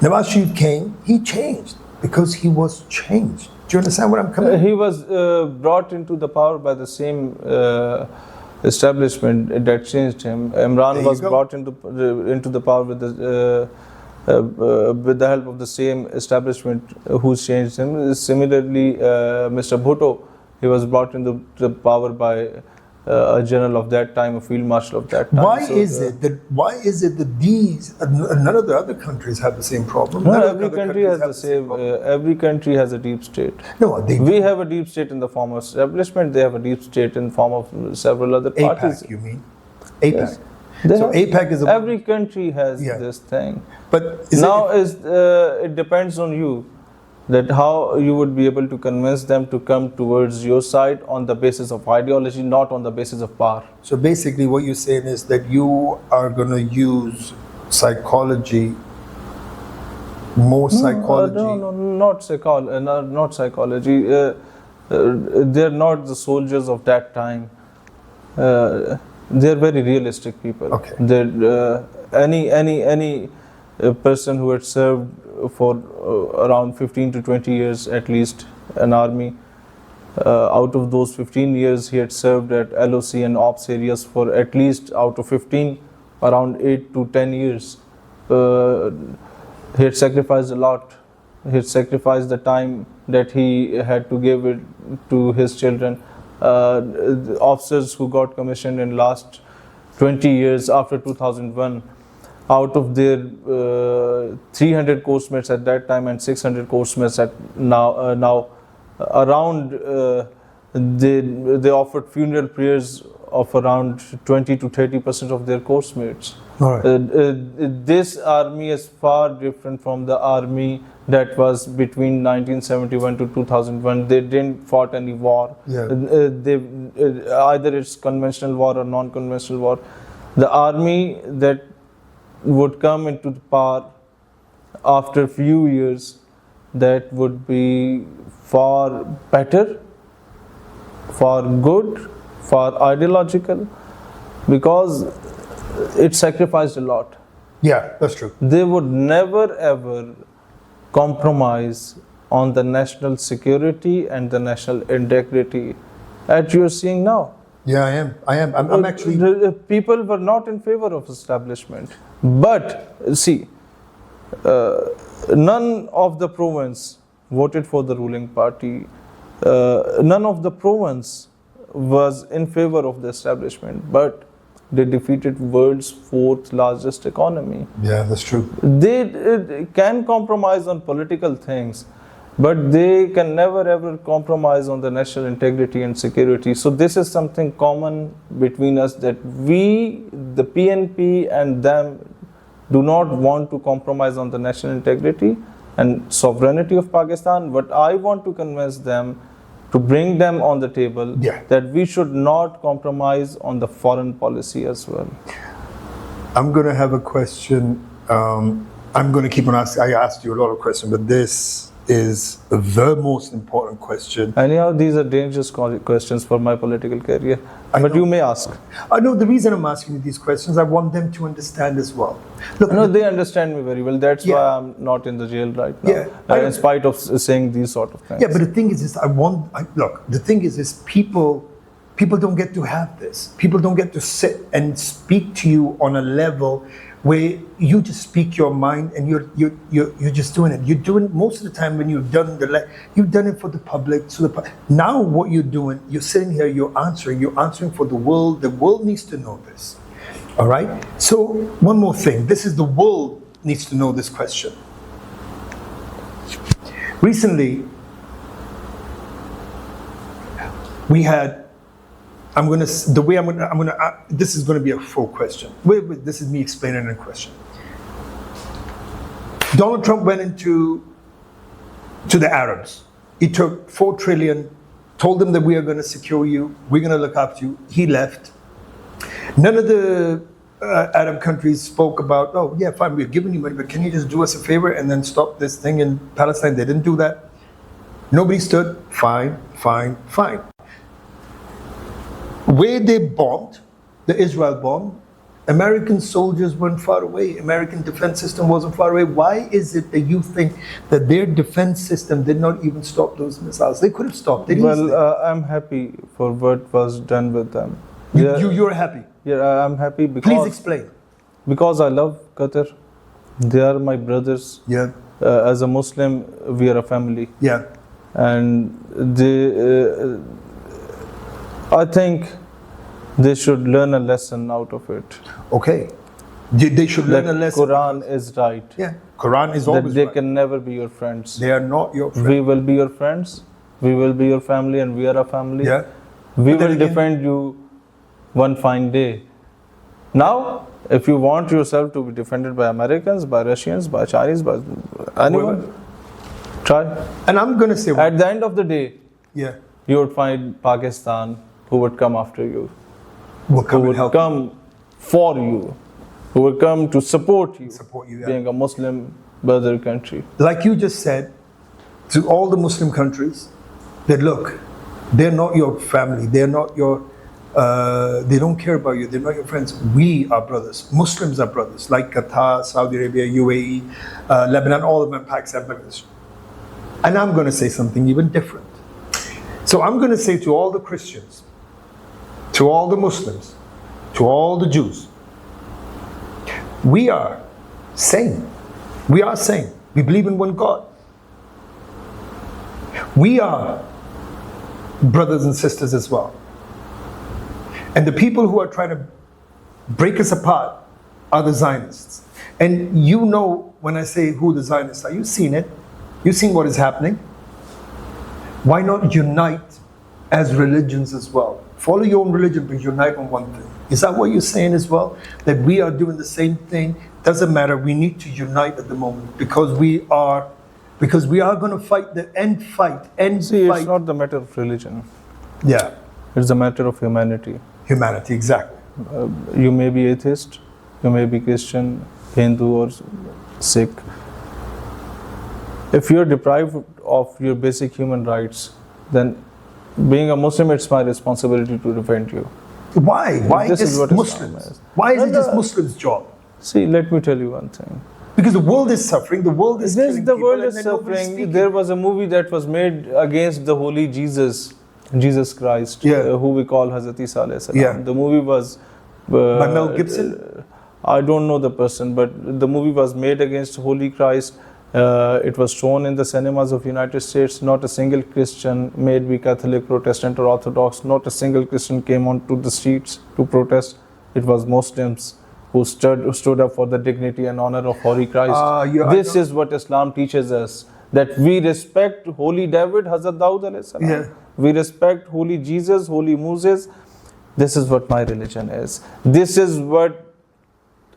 Nawaz Sharif came, he changed because he was changed. Do you understand what I'm coming at? He was brought into the power by the same establishment that changed him. Imran was brought into the power with the help of the same establishment who changed him. Similarly, Mr. Bhutto, he was brought into the power by a general of that time, a field marshal of that time. Why So, is it that these none of the other countries have the same problem? no, None of the every other country countries has have the same. problem. Every country has a deep state. No, they We have a deep state in the form of establishment. They have a deep state in form of several other parties. APAC, you mean? APAC. Yes. They So have- APAC is a every country has Yeah. this thing. but is Now it, it depends on you that how you would be able to convince them to come towards your side on the basis of ideology, not on the basis of power. so basically what you're saying is that you are going to use psychology, more psychology. No, not psychology. They're not the soldiers of that time. They're very realistic people. Okay. They're, any person who had served for around 15 to 20 years at least an army. Out of those 15 years, he had served at LOC and ops areas for at least out of 15, around 8 to 10 years. He had sacrificed a lot. He had sacrificed the time that he had to give it to his children. The officers who got commissioned in last 20 years after 2001, out of their 300 course mates at that time and 600 course mates at now around they offered funeral prayers of around 20 to 30% of their course mates. All right. This army is far different from the army that was between 1971 to 2001. They didn't fought any war. Yeah. Either it's conventional war or non-conventional war. The army that would come into the power after a few years, that would be far better, far good, far ideological, because it sacrificed a lot. Yeah, that's true. They would never ever compromise on the national security and the national integrity as you're seeing now. Yeah, I am. I'm actually. The people were not in favor of establishment. But see, none of the province voted for the ruling party. None of the province was in favor of the establishment, but they defeated world's fourth largest economy. Yeah, that's true. They can compromise on political things, but they can never ever compromise on the national integrity and security. So this is something common between us, that we, the PNP and them, do not want to compromise on the national integrity and sovereignty of Pakistan. But I want to convince them, to bring them on the table, Yeah. that we should not compromise on the foreign policy as well. I'm going to have a question. I'm going to keep on asking. I asked you a lot of questions, but this is the most important question. Anyhow, these are dangerous questions for my political career. I But know. you may ask. I know the reason I'm asking you these questions, I want them to understand as well. Look, No, they understand me very well. That's Yeah. why I'm not in the jail right now. Yeah. In spite of saying these sort of things. yeah, but the thing is look, the thing is people don't get to have this. People don't get to sit and speak to you on a level where you just speak your mind and you're just doing it. You're doing most of the time when you've done you've done it for the public. So now what you're doing, you're sitting here, you're answering for the world. The world needs to know this. All right. So one more thing. This is the world needs to know this question. Recently, we had. This is going to be a full question. Wait, this is me explaining a question. Donald Trump went to the Arabs. He took 4 trillion, told them that we are going to secure you, we're going to look after you. He left. None of the Arab countries spoke about, oh yeah, fine, we're giving you money, but can you just do us a favor and then stop this thing in Palestine? They didn't do that. Nobody stood, fine. Where they bombed, the Israel bomb, American soldiers weren't far away. American defense system wasn't far away. Why is it that you think that their defense system did not even stop those missiles? They could have stopped it easily. Well, I'm happy for what was done with them. You're happy. Yeah, I'm happy because. Please explain. Because I love Qatar. They are my brothers. Yeah. As a Muslim, we are a family. Yeah. And I think They should learn a lesson out of it. Okay. They should learn That a lesson. Quran is right. Yeah. Quran is That always they right. can never be your friends. They are not your friend. We will be your friends. We will be your family, and we are a family. Yeah. We But then will again- defend you one fine day. Now, if you want yourself to be defended by Americans, by Russians, by Chinese, by anyone, try. And I'm going to say, At the end of the day, yeah, you would find Pakistan who would come after you, we'll who come and would help come for you, who would come to support you, support you. Yeah. being a Muslim brother country. Like you just said, to all the Muslim countries, that look, they're not your family. They're not your. They don't care about you. They're not your friends. We are brothers. Muslims are brothers. Like Qatar, Saudi Arabia, UAE, Lebanon, all of them, Pakistan, Bangladesh. And I'm going to say something even different. So I'm going to say to all the Christians, to all the Muslims, to all the Jews, we are same. We are same. We believe in one God. We are brothers and sisters as well. And the people who are trying to break us apart are the Zionists. And you know when I say who the Zionists are, you've seen it. You've seen what is happening. Why not unite as religions as well? Follow your own religion, but unite on one thing. Is that what you're saying as well? That we are doing the same thing? Doesn't matter. We need to unite at the moment because we are going to fight the end fight. See, it's not the matter of religion. Yeah, It's a matter of humanity. humanity, exactly. You may be atheist, you may be Christian, Hindu, or Sikh. If you're deprived of your basic human rights, then being a Muslim, it's my responsibility to defend you. Why? Why This is just what Islam Muslims? is. Why is it No, just no. Muslims' job? See, let me tell you one thing. Because the world is suffering, the world is killing The people, world and is then nobody's suffering. speaking. There was a movie that was made against the holy Jesus Christ, Yeah. who we call Hazrat Isa alayhi salam. Yeah. The movie was By Mel Gibson? I don't know the person, but the movie was made against Holy Christ. It was shown in the cinemas of United States. Not a single Christian, may it be Catholic, Protestant, or Orthodox, not a single Christian came onto the streets to protest. It was Muslims who stood up for the dignity and honor of Holy Christ. This is what Islam teaches us, that we respect Holy David, Hazrat Dawood alayhi salam. Yeah. We respect Holy Jesus, Holy Moses. This is what my religion is. This is what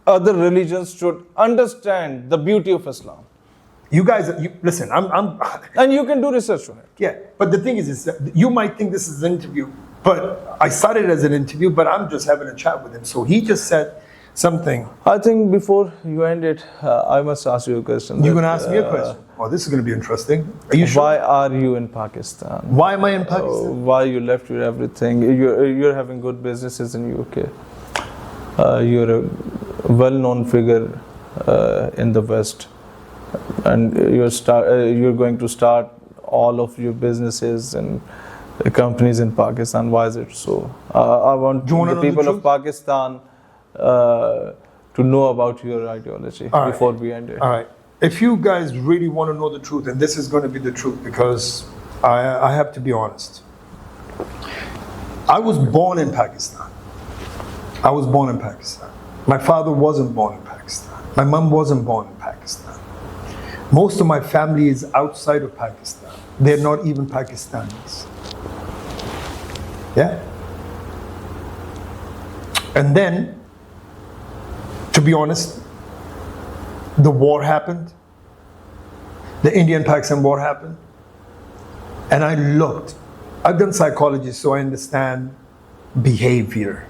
other religions should understand, the beauty of Islam. You guys, listen, I'm And you can do research on it. yeah, but the thing is that you might think this is an interview, but I started as an interview, but I'm just having a chat with him. So he just said something. I think before you end it, I must ask you a question. You're that, going to ask me a question. Oh, this is going to be interesting. Are you sure? Why are you in Pakistan? Why am I in Pakistan? Why you left your everything? You're having good businesses in UK. You're a well-known figure in the West, and you're going to start all of your businesses and companies in Pakistan. Why is it so? I want Do you wanna the know the people of truth? Pakistan to know about your ideology All right. before we end it. All right. If you guys really want to know the truth, and this is going to be the truth because I have to be honest. I was born in Pakistan. I was born in Pakistan. My father wasn't born in Pakistan. My mom wasn't born in Pakistan. Most of my family is outside of Pakistan. They're not even Pakistanis. Yeah? And then, to be honest, the war happened. The Indian-Pakistan war happened. And I looked. I've done psychology, so I understand behavior.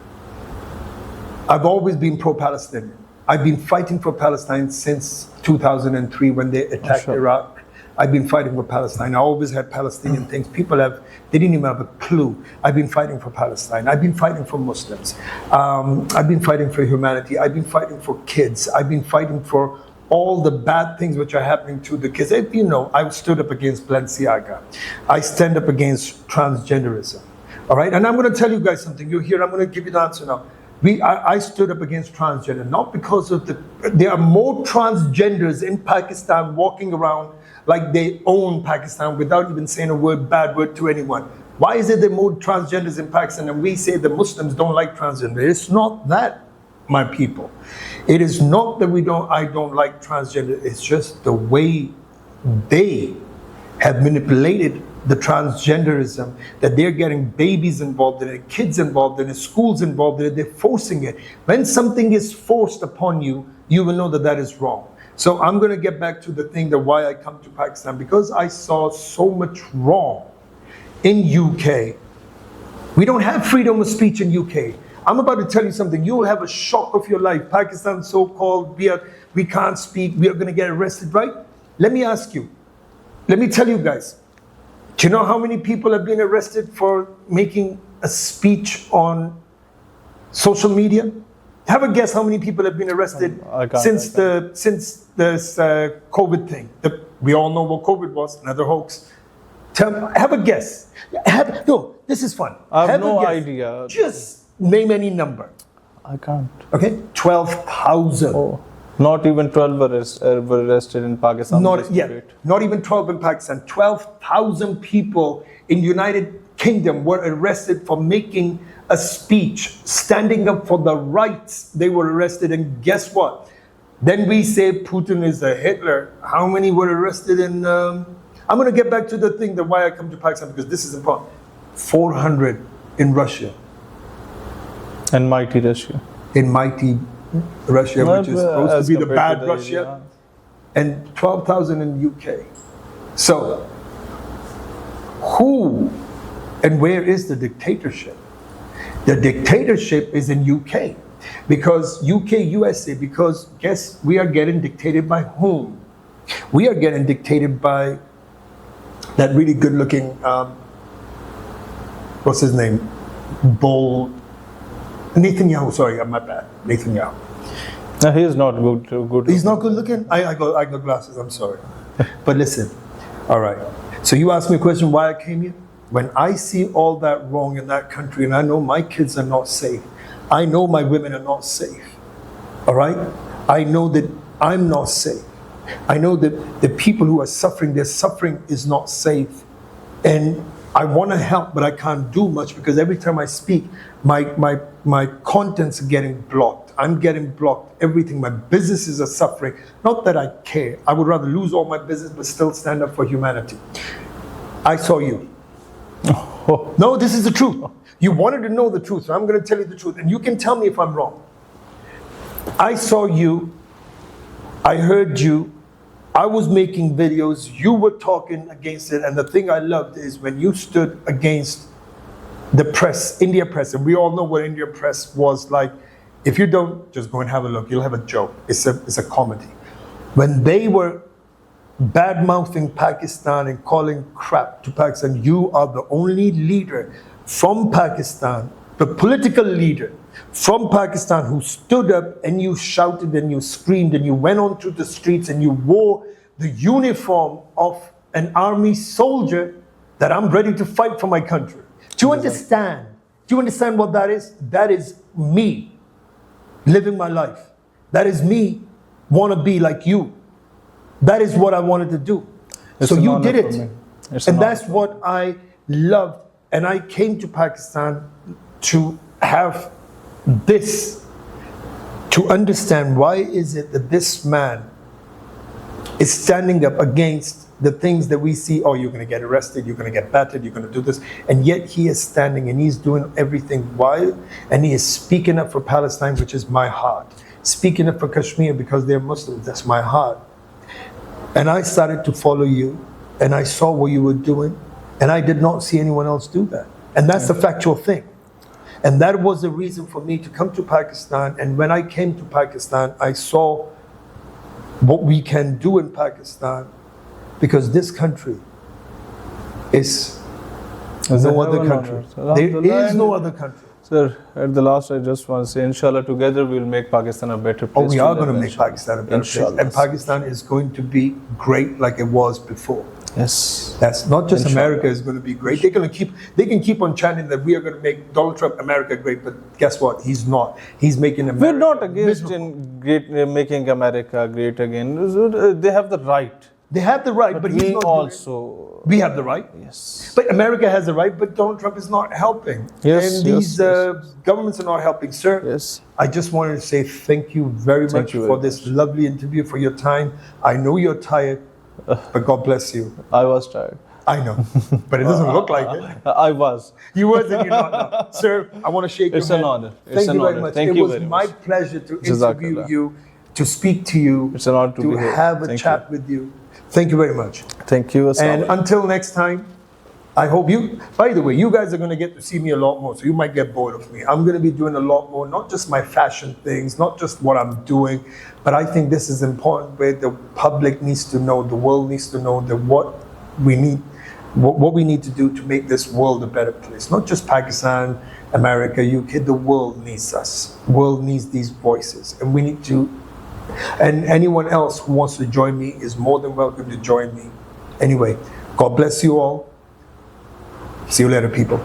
I've always been pro-Palestinian. I've been fighting for Palestine since 2003 when they attacked Sure. Iraq. I've been fighting for Palestine. I always had Palestinian things. They didn't even have a clue. I've been fighting for Palestine. I've been fighting for Muslims. I've been fighting for humanity. I've been fighting for kids. I've been fighting for all the bad things which are happening to the kids. You know, I stood up against Balenciaga. I stand up against transgenderism. All right? And I'm going to tell you guys something. You're here. I'm going to give you the answer now. I stood up against transgender, not because of there are more transgenders in Pakistan walking around like they own Pakistan without even saying a bad word to anyone. Why is it that more transgenders in Pakistan and we say the Muslims don't like transgender? It's not that, my people. It is not that I don't like transgender. It's just the way they have manipulated the transgenderism, that they're getting babies involved in it, kids involved in it, schools involved in it, they're forcing it. When something is forced upon you, you will know that that is wrong. So I'm going to get back to the thing that why I come to Pakistan, because I saw so much wrong in UK. We don't have freedom of speech in UK. I'm about to tell you something. You will have a shock of your life. Pakistan, so-called, we can't speak, we are going to get arrested, right? Let me ask you. Let me tell you guys. Do you know how many people have been arrested for making a speech on social media? Have a guess how many people have been arrested since this COVID thing. We all know what COVID was, another hoax. Have a guess. No, this is fun. I have no idea. Just name any number. I can't. Okay, 12,000. Oh, not even 12 were arrested in Pakistan. Not even 12 in Pakistan. 12,000 people in United Kingdom were arrested for making a speech, standing up for the rights. They were arrested, and guess what? Then we say Putin is a Hitler. How many were arrested in... I'm going to get back to the thing that why I come to Pakistan, because this is important. 400 in Russia. And mighty Russia. In mighty Russia, which is supposed to be the bad Russia. And 12,000 in UK. So, who and where is the dictatorship? The dictatorship is in UK. Because UK, USA, because guess we are getting dictated by whom? We are getting dictated by that really good looking, what's his name? Netanyahu, sorry, my bad. Netanyahu. No, he is not good. He's not good looking? I got glasses, I'm sorry. But listen, all right. So you asked me a question why I came here? When I see all that wrong in that country, and I know my kids are not safe, I know my women are not safe, all right? I know that I'm not safe. I know that the people who are suffering, their suffering is not safe. And I want to help, but I can't do much because every time I speak, my contents are getting blocked. I'm getting blocked, everything. My businesses are suffering. Not that I care. I would rather lose all my business, but still stand up for humanity. I saw you. Oh. No, this is the truth. You wanted to know the truth, so I'm going to tell you the truth. And you can tell me if I'm wrong. I saw you. I heard you. I was making videos. You were talking against it. And the thing I loved is when you stood against the press, India press. And we all know what India press was like. If you don't, just go and have a look. You'll have a joke. It's a comedy. When they were bad-mouthing Pakistan and calling crap to Pakistan, you are the only leader from Pakistan, the political leader from Pakistan who stood up and you shouted and you screamed and you went onto the streets and you wore the uniform of an army soldier that I'm ready to fight for my country. Do you understand? Do you understand what that is? That is me living my life. That is me want to be like you. That is what I wanted to do. So you did it. And that's what I loved. And I came to Pakistan to have this, to understand why is it that this man is standing up against the things that we see, oh, you're going to get arrested, you're going to get battered, you're going to do this. And yet he is standing and he's doing everything while, and he is speaking up for Palestine, which is my heart. Speaking up for Kashmir because they're Muslims, that's my heart. And I started to follow you, and I saw what you were doing, and I did not see anyone else do that. And that's the factual thing. And that was the reason for me to come to Pakistan. And when I came to Pakistan, I saw what we can do in Pakistan, because this country is no other country. There is no other country. Sir, at the last, I just want to say, inshallah, together we'll make Pakistan a better place. Oh, we are going to make Pakistan a better place. And Pakistan is going to be great like it was before. Yes. That's not just America is going to be great. They can keep on chanting that we are going to make Donald Trump America great, but guess what? He's not. He's making America. We're not against making America great again. They have the right They have the right, but he's we not doing it. also, We have the right. yes. But America has the right, but Donald Trump is not helping. Yes, And yes, these governments are not helping. Sir, Yes. I just wanted to say thank you very Thank much you for very this lovely interview, for your time. I know you're tired, but God bless you. I was tired. I know, but it doesn't look like it. I was. You was and you're not now. Sir, I want to shake It's your an hand. honor. It's Thank an you very honor. much. Thank it you was very my much. pleasure to Jazakallah. interview you, to speak to you, It's an honor to to be here. have a Thank chat with you. Thank you very much. Thank you. And until next time, I hope you, by the way, you guys are going to get to see me a lot more, so you might get bored of me. I'm going to be doing a lot more, not just my fashion things, not just what I'm doing, but I think this is important where the public needs to know, the world needs to know that what we need to do to make this world a better place. Not just Pakistan, America, UK, the world needs us. The world needs these voices, and we need to, and anyone else who wants to join me is more than welcome to join me. Anyway, God bless you all. See you later, people.